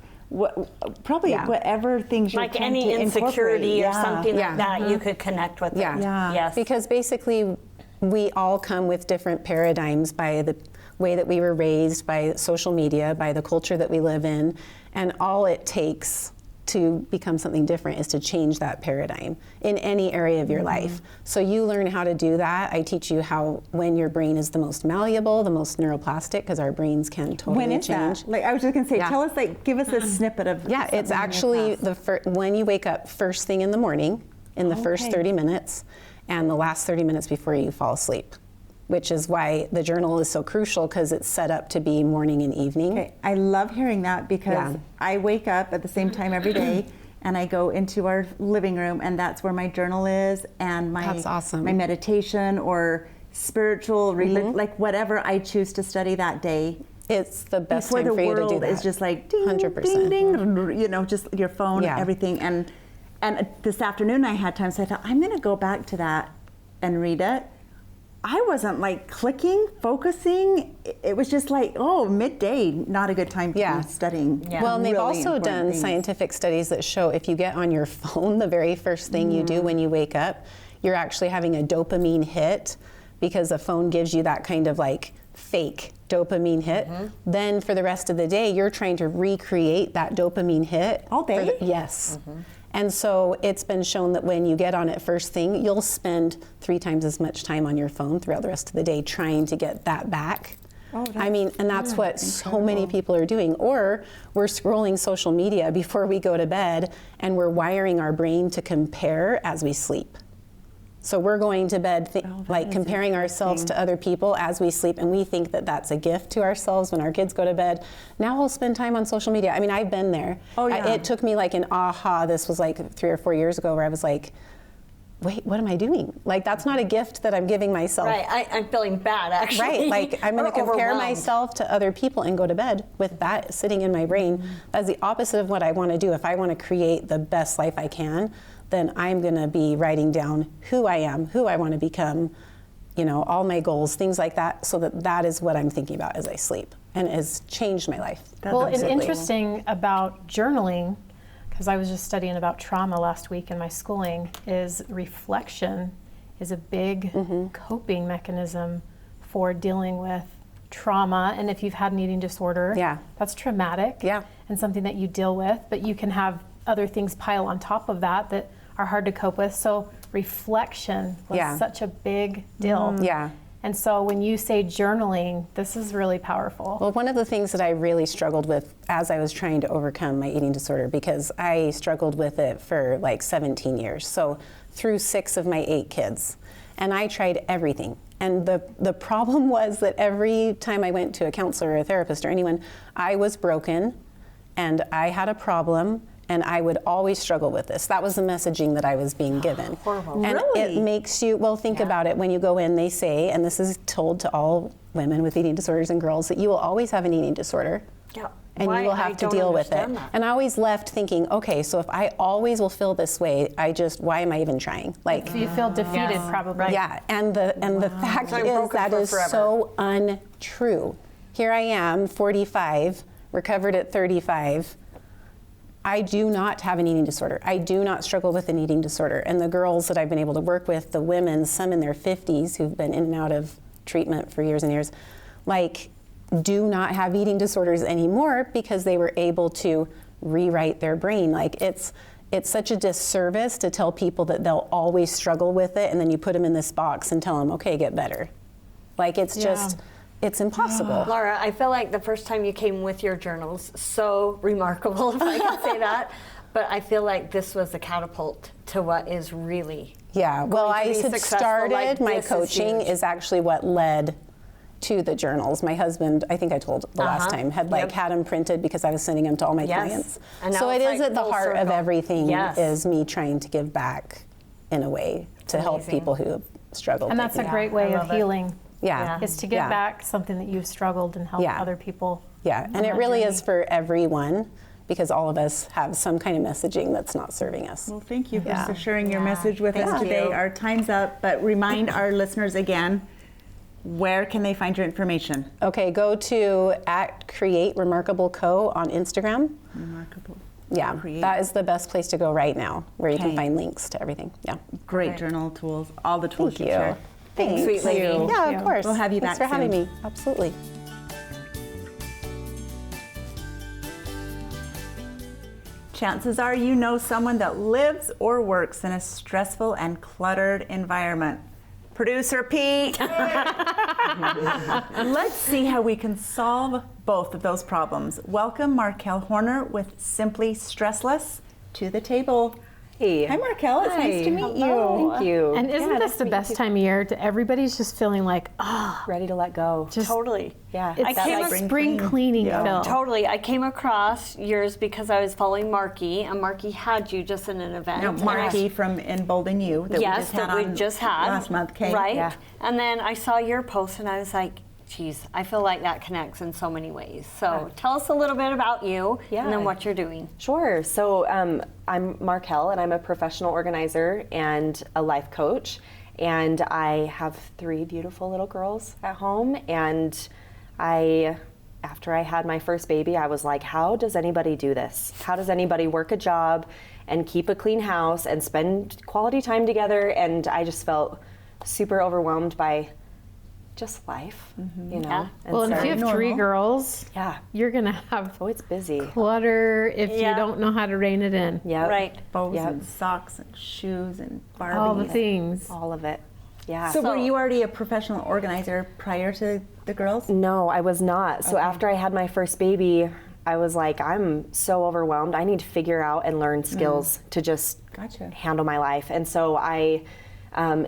Probably Yeah. whatever things you're Like trying any to insecurity incorporate. or something Yeah. like that, you could connect with Yeah. it. Yeah. Yes. Because basically, we all come with different paradigms by the way that we were raised, by social media, by the culture that we live in, and all it takes to become something different is to change that paradigm in any area of your life. So you learn how to do that. I teach you how, when your brain is the most malleable, the most neuroplastic, because our brains can totally When is change. that? Like I was just gonna say, Yeah. tell us, like, give us a snippet of. Yeah, something it's in your actually class. when you wake up first thing in the morning, in the first Okay. 30 minutes, and the last 30 minutes before you fall asleep, which is why the journal is so crucial, because it's set up to be morning and evening. Okay, I love hearing that because Yeah. I wake up at the same time every day. And I go into our living room, and that's where my journal is, and my That's awesome. my meditation or spiritual, like whatever I choose to study that day. It's the best Before time the for you to world do that. is just like ding, 100%. ding, ding, you know, just your phone, Yeah. everything. And this afternoon I had time, so I thought I'm going to go back to that and read it. I wasn't like clicking, focusing. It was just like, oh, midday, not a good time to Yeah. be studying. Yeah. Well, and they've really also important done things. scientific studies that show if you get on your phone, the very first thing you do when you wake up, you're actually having a dopamine hit, because the phone gives you that kind of like fake dopamine hit. Then for the rest of the day, you're trying to recreate that dopamine hit. All day? Yes. And so it's been shown that when you get on it first thing, you'll spend 3 times as much time on your phone throughout the rest of the day trying to get that back. Oh, I mean, and that's what so many people are doing. Or we're scrolling social media before we go to bed, and we're wiring our brain to compare as we sleep. So we're going to bed like comparing ourselves to other people as we sleep, and we think that that's a gift to ourselves when our kids go to bed. Now we'll spend time on social media. I mean, I've been there. Oh, yeah. It took me like an aha. This was like 3 or 4 years ago, where I was like, wait, what am I doing? Like, that's not a gift that I'm giving myself. Right, I'm feeling bad actually. Right, like I'm going to Or compare overwhelmed. myself to other people and go to bed with that sitting in my brain. That's the opposite of what I want to do. If I want to create the best life I can, then I'm going to be writing down who I am, who I want to become, you know, all my goals, things like that, so that is what I'm thinking about as I sleep, and it has changed my life. Well, it's Absolutely. interesting about journaling, because I was just studying about trauma last week in my schooling, is reflection is a big coping mechanism for dealing with trauma. And if you've had an eating disorder, Yeah. that's traumatic Yeah. and something that you deal with, but you can have other things pile on top of that are hard to cope with. So reflection was Yeah. such a big deal. Yeah. And so when you say journaling, this is really powerful. Well, one of the things that I really struggled with as I was trying to overcome my eating disorder, because I struggled with it for like 17 years, so through 6 of my 8 kids, and I tried everything. And the problem was that every time I went to a counselor or a therapist or anyone, I was broken and I had a problem, and I would always struggle with this. That was the messaging that I was being given. Horrible. And Really? it makes you, well, think about it. When you go in, they say, and this is told to all women with eating disorders and girls, that you will always have an eating disorder. Yeah. And Why? you will I have to don't deal with it. understand that. And I always left thinking, okay, so if I always will feel this way, why am I even trying? Like, You feel defeated, probably. yeah, and the fact I'm is broken that for is forever. so untrue. Here I am, 45, recovered at 35, I do not have an eating disorder. I do not struggle with an eating disorder. And the girls that I've been able to work with, the women, some in their 50s who've been in and out of treatment for years and years, like, do not have eating disorders anymore because they were able to rewrite their brain. Like, it's such a disservice to tell people that they'll always struggle with it, and then you put them in this box and tell them, okay, get better. Like, it's just, it's impossible. Laura, I feel like the first time you came with your journals, so remarkable, if I can say that. But I feel like this was a catapult to what is really. Yeah, well, going to I be had successful. started, Like, my this is coaching huge. is actually what led to the journals. My husband, I think I told the last time, had like had them printed because I was sending them to all my Yes. clients. And now So it it's is like at the full heart of circle. everything Yes. is me trying to give back in a way to help Amazing. people who have struggled. And I that's a think. great way I of love it. healing, Yeah. is to give Yeah. back something that you've struggled and help Yeah. other people. Yeah, and it really is for everyone because all of us have some kind of messaging that's not serving us. Well, thank you Yeah. for sharing your Yeah. message with us Thank today. you. Our time's up, but remind our listeners again, where can they find your information? Okay, go to @CreateRemarkableCo on Instagram. Remarkable. Yeah, Create. that is the best place to go right now, where you Okay. can find links to everything. Yeah. Great journal tools, all the tools Thank you you. shared. Thanks. Sweet lady. you. Yeah, you. of course. We'll have you Thanks back for having soon. me. Absolutely. Chances are you know someone that lives or works in a stressful and cluttered environment. Producer Pete. Let's see how we can solve both of those problems. Welcome Markel Horner with Simply Stressless to the table. Hey. Hi Markel, it's nice to meet you. Thank you. And isn't this the best time of year? Everybody's just feeling like, Ready to let go. just Totally. Yeah. it's came like up- spring cleaning, Phil. Totally. I came across yours because I was following Marky, and Marky had you just in an event. Now, And I- Marky from In Bolden You that yes, we just had that we on just had last month. Okay. right? Yeah. And then I saw your post, and I was like, "Geez, I feel like that connects in so many ways." So tell us a little bit about you, Yeah. and then what you're doing. Sure. So I'm Markel, and I'm a professional organizer and a life coach. And I have 3 beautiful little girls at home. And after I had my first baby, I was like, how does anybody do this? How does anybody work a job and keep a clean house and spend quality time together? And I just felt super overwhelmed by just life, you know? Yeah. And Well, and if so- you have 3 girls, yeah. you're going to have Oh, it's busy. clutter if Yeah. you don't know how to rein it in. Yeah. Right. Bows Yep. and socks and shoes and Barbies. All the things. All of it. Yeah. So were you already a professional organizer prior to the girls? No, I was not. So after I had my first baby, I was like, I'm so overwhelmed. I need to figure out and learn skills to just Gotcha. handle my life. And so I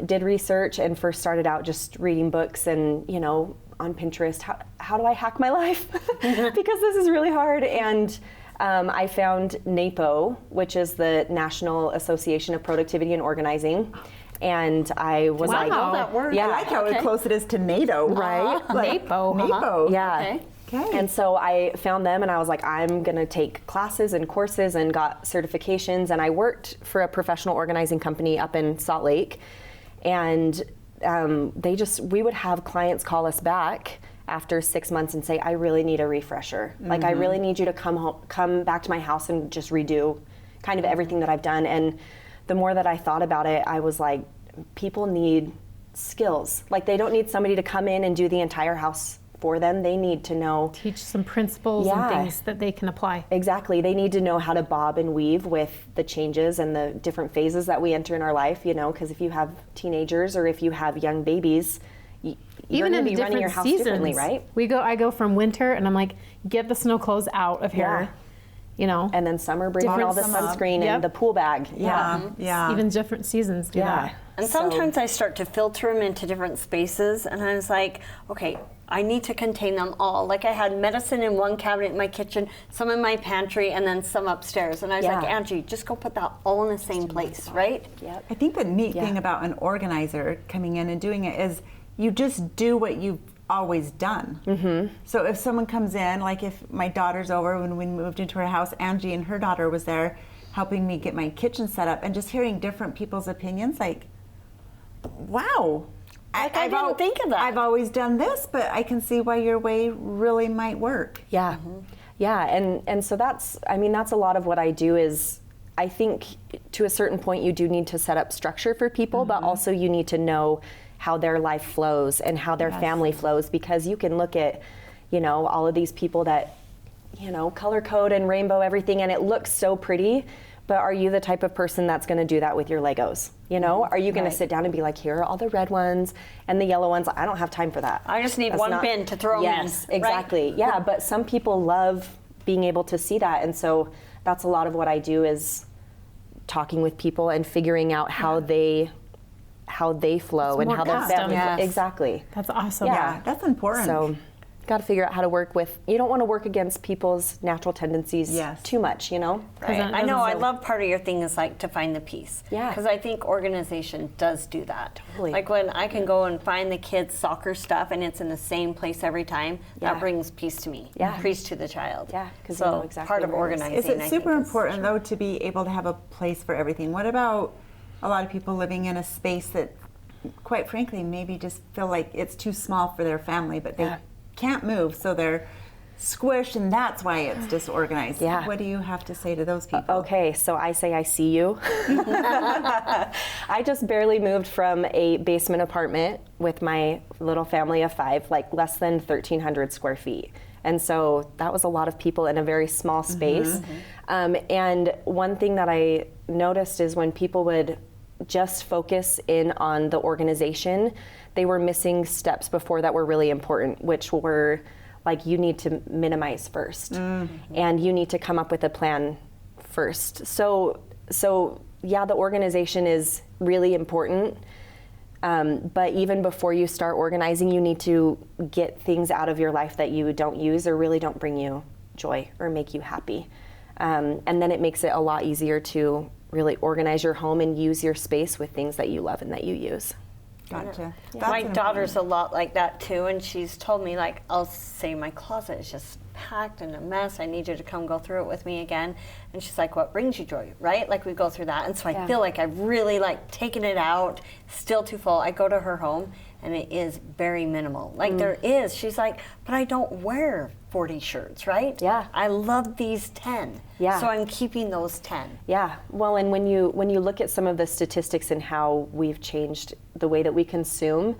did research and first started out just reading books and, you know, on Pinterest, how do I hack my life? Because this is really hard. And I found NAPO, which is the National Association of Productivity and Organizing. And I was Wow. like, I know that word. Yeah. I like how close it is to NATO. Right? Like, NAPO. NAPO. Yeah. Okay. Okay. And so I found them and I was like, I'm going to take classes and courses and got certifications. And I worked for a professional organizing company up in Salt Lake. And we would have clients call us back after 6 months and say, I really need a refresher. Like, I really need you to come back to my house and just redo kind of everything that I've done. And the more that I thought about it, I was like, people need skills. Like, they don't need somebody to come in and do the entire house for them. They need to know Teach some principles and Yeah. things that they can apply. exactly. They need to know how to bob and weave with the changes and the different phases that we enter in our life, you know, because if you have teenagers or if you have young babies, you're Even going in to be different running your house seasons, differently, right? I go from winter and I'm like, get the snow clothes out of here. Yeah. You know, And then summer, bring on all the Different sunscreen Yep. and the pool bag. Yeah. Yeah. even different seasons do Yeah. that. And So- sometimes I start to filter them into different spaces, and I was like, okay, I need to contain them all. Like, I had medicine in one cabinet in my kitchen, some in my pantry, and then some upstairs. And I was Yeah. like, Angie, just go put that all in the same place, right? Yep. I think the neat Yeah. thing about an organizer coming in and doing it is you just do what you've always done. Mm-hmm. So if someone comes in, like if my daughter's over, when we moved into her house, Angie and her daughter was there helping me get my kitchen set up, and just hearing different people's opinions, like, wow. Like, I didn't think of that. I've always done this, but I can see why your way really might work. Yeah. Yeah, and so that's a lot of what I do is, I think to a certain point you do need to set up structure for people, but also you need to know how their life flows and how their family flows, because you can look at, all of these people that, color code and rainbow everything, and it looks so pretty, but are you the type of person that's going to do that with your Legos? Are you going to sit down and be like, here are all the red ones and the yellow ones? I don't have time for that. I just need one bin to throw them in. Yes, exactly. Right? Yeah, but some people love being able to see that, and so that's a lot of what I do is talking with people and figuring out how they flow and more how their custom. family. Yes. Exactly. That's awesome. Yeah, that's important. So, got to figure out how to work with. You don't want to work against people's natural tendencies too much. Right. I know. I love part of your thing is like to find the peace. Yeah. Because I think organization does do that. Totally. Like when I can go and find the kids' soccer stuff and it's in the same place every time, that brings peace to me. Yeah. Peace to the child. Yeah, 'cause so you know exactly part of where it is. organizing. Is it I super think, important though to be able to have a place for everything? What about a lot of people living in a space that, quite frankly, maybe just feel like it's too small for their family, but they can't move, so they're squished, and that's why it's disorganized. Yeah. What do you have to say to those people? Okay, so I say I see you. I just barely moved from a basement apartment with my little family of 5, like less than 1,300 square feet. And so that was a lot of people in a very small space. And one thing that I noticed is when people would just focus in on the organization, they were missing steps before that were really important, which were like you need to minimize first, and you need to come up with a plan first. So yeah, the organization is really important, but even before you start organizing, you need to get things out of your life that you don't use or really don't bring you joy or make you happy, and then it makes it a lot easier to really organize your home and use your space with things that you love and that you use. Gotcha. My daughter's a lot like that too, and she's told me, like, I'll say my closet is just packed and a mess. I need you to come go through it with me again. And she's like, what brings you joy, right? Like we go through that. And so I feel like I've really like taken it out, still too full. I go to her home and it is very minimal. Like there is, she's like, but I don't wear 40 shirts, right? Yeah. I love these 10. Yeah. So I'm keeping those 10. Yeah, well, and when you look at some of the statistics and how we've changed the way that we consume,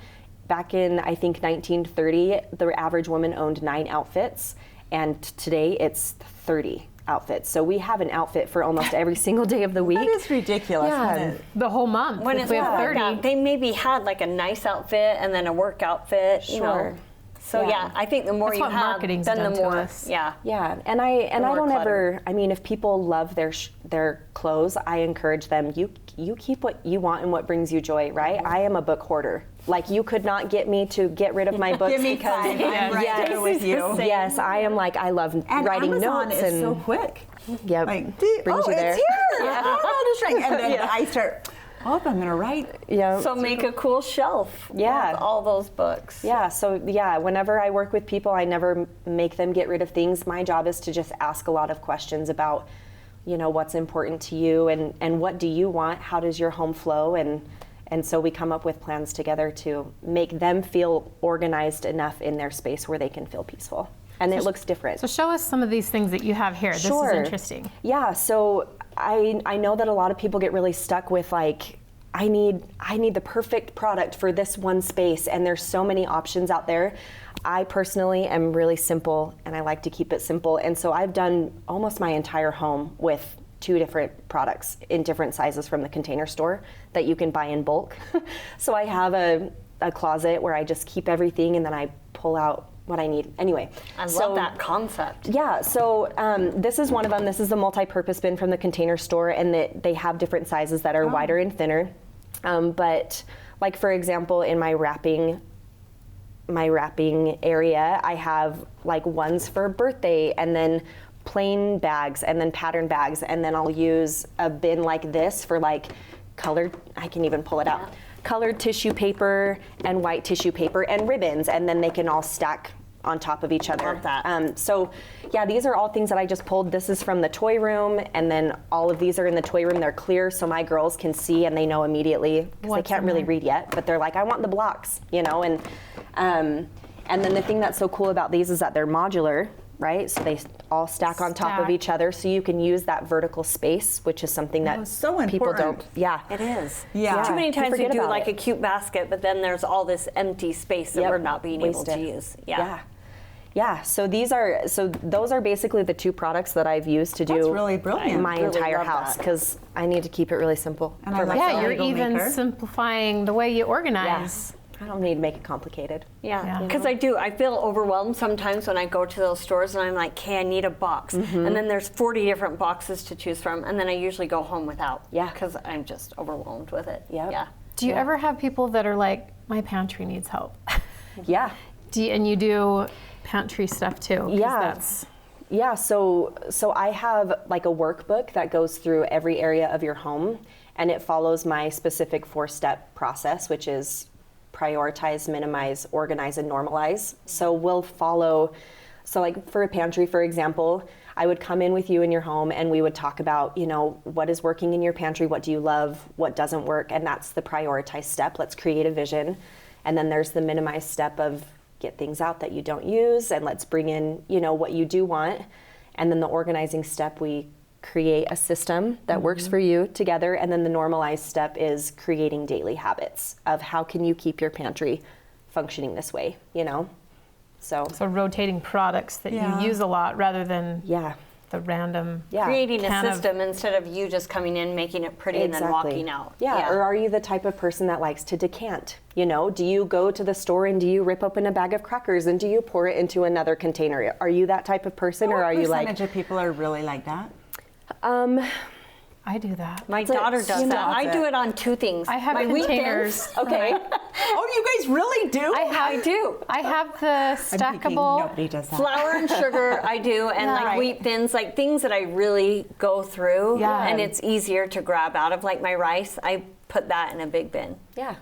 back in I think 1930, the average woman owned 9 outfits, and today it's 30 outfits. So we have an outfit for almost every single day of the week. That is ridiculous. Yeah. Isn't it? The whole month. When If it's we not have like 30. that, they maybe had like a nice outfit and then a work outfit, you know. Sure. So yeah, I think the more That's you what have, marketing's then done the to more, us. yeah. Yeah, and I more don't clutter. ever. I mean, if people love their clothes, I encourage them. You keep what you want and what brings you joy, right? I am a book hoarder. Like you could not get me to get rid of my books Give me because time. I'm right there with you. yes, I am like I love And writing Amazon notes is and so quick. Yep. Like, brings you there. it's here. I don't know, just and then I start. Oh, I'm gonna write. Yeah. So make a cool shelf Yeah. with all those books. Yeah, so yeah, whenever I work with people, I never make them get rid of things. My job is to just ask a lot of questions about, what's important to you and what do you want? How does your home flow? And so we come up with plans together to make them feel organized enough in their space where they can feel peaceful. And it looks different. So show us some of these things that you have here. Sure. This is interesting. Yeah, so I know that a lot of people get really stuck with like, I need the perfect product for this one space, and there's so many options out there. I personally am really simple, and I like to keep it simple, and so I've done almost my entire home with 2 different products in different sizes from the Container Store that you can buy in bulk. So I have a closet where I just keep everything, and then I pull out what I need. Anyway, I love that concept. Yeah, so this is one of them. This is the multi-purpose bin from the Container Store, and they have different sizes that are wider and thinner. But like for example, in my wrapping area, I have like ones for birthday, and then plain bags, and then pattern bags, and then I'll use a bin like this for like colored. I can even pull it out. Colored tissue paper and white tissue paper and ribbons, and then they can all stack on top of each other. Love that. So yeah, these are all things that I just pulled. This is from the toy room, and then all of these are in the toy room. They're clear so my girls can see and they know immediately, because they What's can't in really there? read yet, but they're like, I want the blocks, and then the thing that's so cool about these is that they're modular. right? So they all stack on top of Stack. each other, so you can use that vertical space, which is something that is so people important. don't. Yeah, It is. Yeah. Too many you times we forget do about like it. a cute basket, but then there's all this empty space that Yep, we're not being able to wasted. use. Yeah. So those are basically the two products that I've used to do That's really brilliant. my Really entire love house that. because I need to keep it really simple. And I for like myself. Yeah, you're Lego even maker. simplifying the way you organize. Yes. I don't need to make it complicated. Yeah, Yeah. because I feel overwhelmed sometimes when I go to those stores and I'm like, okay, I need a box. And then there's 40 different boxes to choose from, and then I usually go home without. Yeah. Because I'm just overwhelmed with it. Yep. Yeah. Do you ever have people that are like, my pantry needs help? Yeah. And you do pantry stuff too? 'Cause Yeah. That's, Yeah, so I have like a workbook that goes through every area of your home, and it follows my specific 4-step process, which is prioritize, minimize, organize, and normalize. So we'll follow, so like for a pantry, for example, I would come in with you in your home and we would talk about, what is working in your pantry, what do you love, what doesn't work, and that's the prioritize step. Let's create a vision. And then there's the minimize step of get things out that you don't use, and let's bring in, what you do want. And then the organizing step, we create a system that works for you together. And then the normalized step is creating daily habits of how can you keep your pantry functioning this way, So rotating products that Yeah. you use a lot rather than yeah, the random. yeah. Creating a Kind of- system instead of you just coming in, making it pretty, and then walking out. Yeah. Or are you the type of person that likes to decant? Do you go to the store and do you rip open a bag of crackers and do you pour it into another container? Are you that type of person, or are you like? Percentage of people are really like that? I do that. My daughter does you that. know, I that's do it. it on 2 things. I have my containers. weekends. Okay. Oh, you guys really do? I do. I have the I'm thinking stackable. nobody does that. Flour and sugar I do, and Yeah. like Right. wheat thins, like things that I really go through, Yeah. and it's easier to grab out of. Like my rice, I put that in a big bin. Yeah.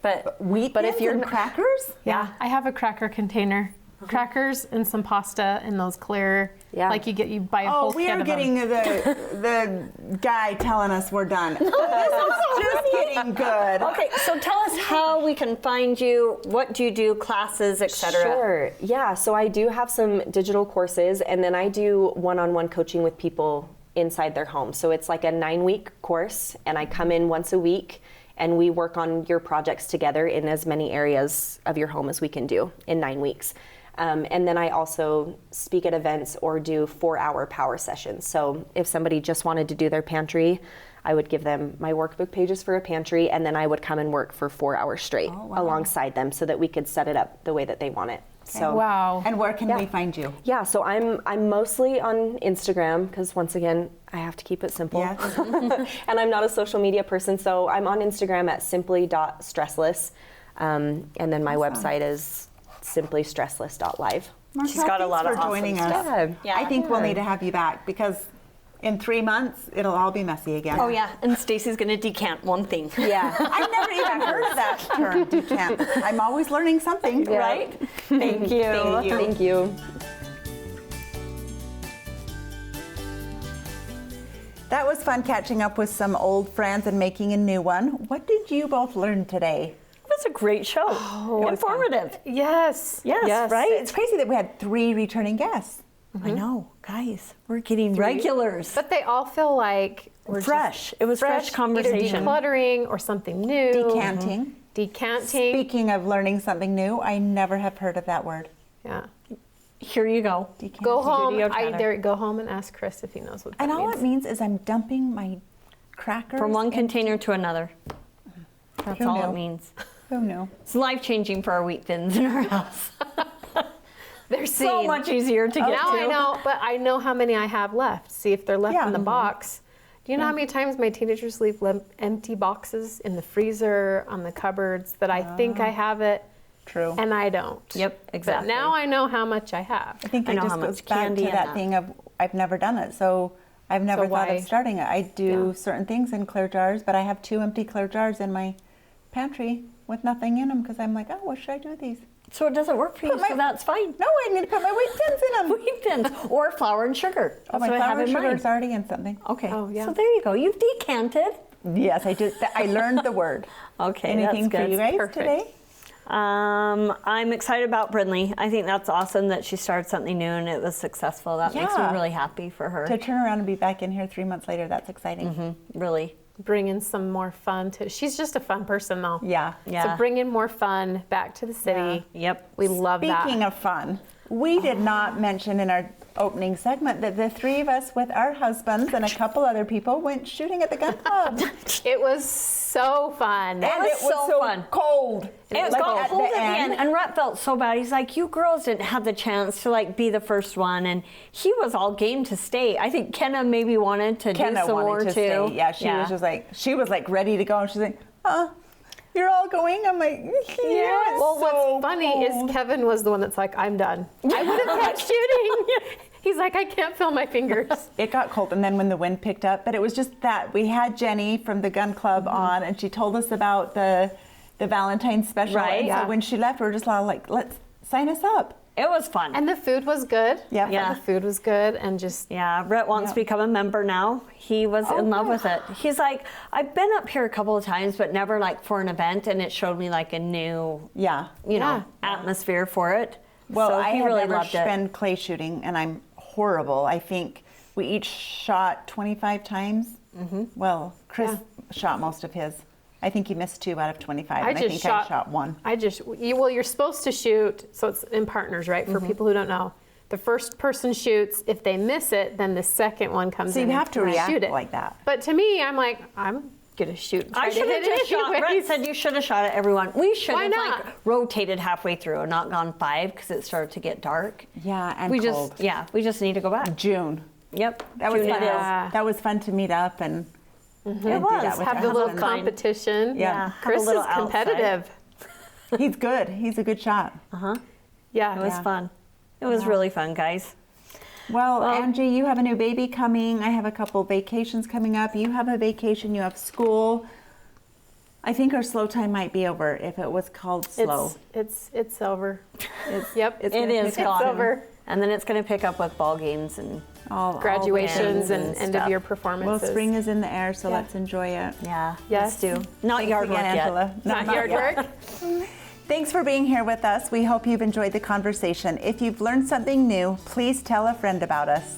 But Wheat But if thins you're and n- crackers? Yeah, I have a cracker container. Crackers and some pasta in those clear. Yeah. Like you buy a Oh, whole we kit are of them. getting the guy telling us we're done. This is just getting good. okay, so tell us how we can find you. What do you do? Classes, etc. Sure. Yeah. So I do have some digital courses, and then I do one-on-one coaching with people inside their home. So it's like a 9-week course, and I come in once a week, and we work on your projects together in as many areas of your home as we can do in 9 weeks. And then I also speak at events or do 4-hour power sessions. So if somebody just wanted to do their pantry, I would give them my workbook pages for a pantry, and then I would come and work for 4 hours straight alongside them so that we could set it up the way that they want it. So Wow. And where can we find you? yeah, so I'm mostly on Instagram because once again, I have to keep it simple. Yes. And I'm not a social media person, so I'm on Instagram at simply.stressless. And then my website is simplystressless.live. She's got a lot of for joining awesome us. stuff. Yeah. I think we'll need to have you back because in 3 months it'll all be messy again. Oh yeah, and Stacy's gonna decant one thing. Yeah. I've never even heard of that term, decant. I'm always learning something. Right? Thank you. Thank you. Thank you. That was fun catching up with some old friends and making a new one. What did you both learn today? It was a great show. Informative. Yes. Yes, right? It's crazy that we had 3 returning guests. I know, guys. We're getting regulars. But they all feel like we're Fresh. just It was fresh conversation. Either decluttering or something new. Decanting. Decanting. Speaking of learning something new, I never have heard of that word. Yeah. Here you go. Go home. Studio I chatter. dare go home and ask Chris if he knows what that And all means. it means is I'm dumping my crackers. From one in- container to another. That's Who all knew? it means. Who knew? It's life-changing for our wheat thins in our house. They're So seen. much easier to get Now to. I know, but I know how many I have left. See if they're left Yeah. in the box. Do you know how many times my teenagers leave empty boxes in the freezer, on the cupboards, that I think I have it True. and I don't? Yep, exactly. But now I know how much I have. I think I it know just how goes much back candy to and that that. thing of I've never done it, so I've never thought why- of starting it. I do Yeah. certain things in clear jars, but I have 2 empty clear jars in my pantry with nothing in them because I'm like, oh, what should I do with these? So it doesn't work for you, Put my- so that's fine. No, I need to put my wheat thins in them. Wheat thins or flour and sugar. Oh, That's my what I flour have and in sugar mind. is already in something. Okay. Oh, yeah. So there you go. You've decanted. Yes, I did. I learned the word. Okay. Anything that's for good. you guys Perfect. today? I'm excited about Brindley. I think that's awesome that she started something new and it was successful. That makes me Yeah. really happy for her. To turn around and be back in here 3 months later, that's exciting. Really. Bring in some more fun to. She's just a fun person, though. Yeah. Yeah. So bring in more fun back to the city. Yep. We love that. Speaking of fun, we did not mention in our opening segment that the three of us with our husbands and a couple other people went shooting at the gun club. It was so fun. And was it was so fun. cold. It was Like, got cold at the end, and Rhett felt so bad. He's like, "You girls didn't have the chance to like be the first one," and he was all game to stay. I think Kenna maybe wanted to Kenna do some more wanted to too. stay. Yeah, she was like ready to go, and she's like, you're all going? I'm like, yeah. It's Well, so what's funny cold. is Kevin was the one that's like, I'm done. I would have kept shooting. He's like, I can't feel my fingers. It got cold, and then when the wind picked up, but it was just that we had Jenny from the gun club on, and she told us about the Valentine's special. Right. And Yeah. so when she left, we were just all like, let's sign us up. It was fun. And the food was good. Yeah. Yeah. The food was good, and just Yeah, Rhett wants to become a member now. He was in love with it. He's like, I've been up here a couple of times, but never like for an event, and it showed me like a new, Yeah. know, atmosphere for it. Well, so I he had really never loved it. been clay shooting, and I'm horrible. I think we each shot 25 times. Well, Chris shot most of his. I think he missed 2 out of 25, and I think I shot 1. You're supposed to shoot, so it's in partners, right? For people who don't know. The first person shoots. If they miss it, then the second one comes So in you and have to shoot react it. like that. But to me, I'm like, I'm gonna shoot. and try I to should have hit it just shot. Rhett anyways. said you should have shot at everyone. We should Why have not? like rotated halfway through and not gone 5 because it started to get dark. Yeah, and we cold. we just need to go back. June. Yep. That was June fun. it is. Yeah. That was fun to meet up and It do that was. with Have our the little husbands. competition. Yeah. have a Chris is little outside. competitive. He's good. He's a good shot. Yeah. It was Yeah. fun. It was really fun, guys. Well, Angie, you have a new baby coming. I have a couple vacations coming up. You have a vacation. You have school. I think our slow time might be over if it was called slow. It's over. It's, Yep. it's It gonna is pick up gone. over. And then it's going to pick up with ball games and all Graduations bands and and end of stuff. year Well, performances. spring is in the air, so Yeah. let's enjoy it. yeah. Yes. Let's do. Not yard work Again, yet. Angela. Not yard yet. work. Thanks for being here with us. We hope you've enjoyed the conversation. If you've learned something new, please tell a friend about us.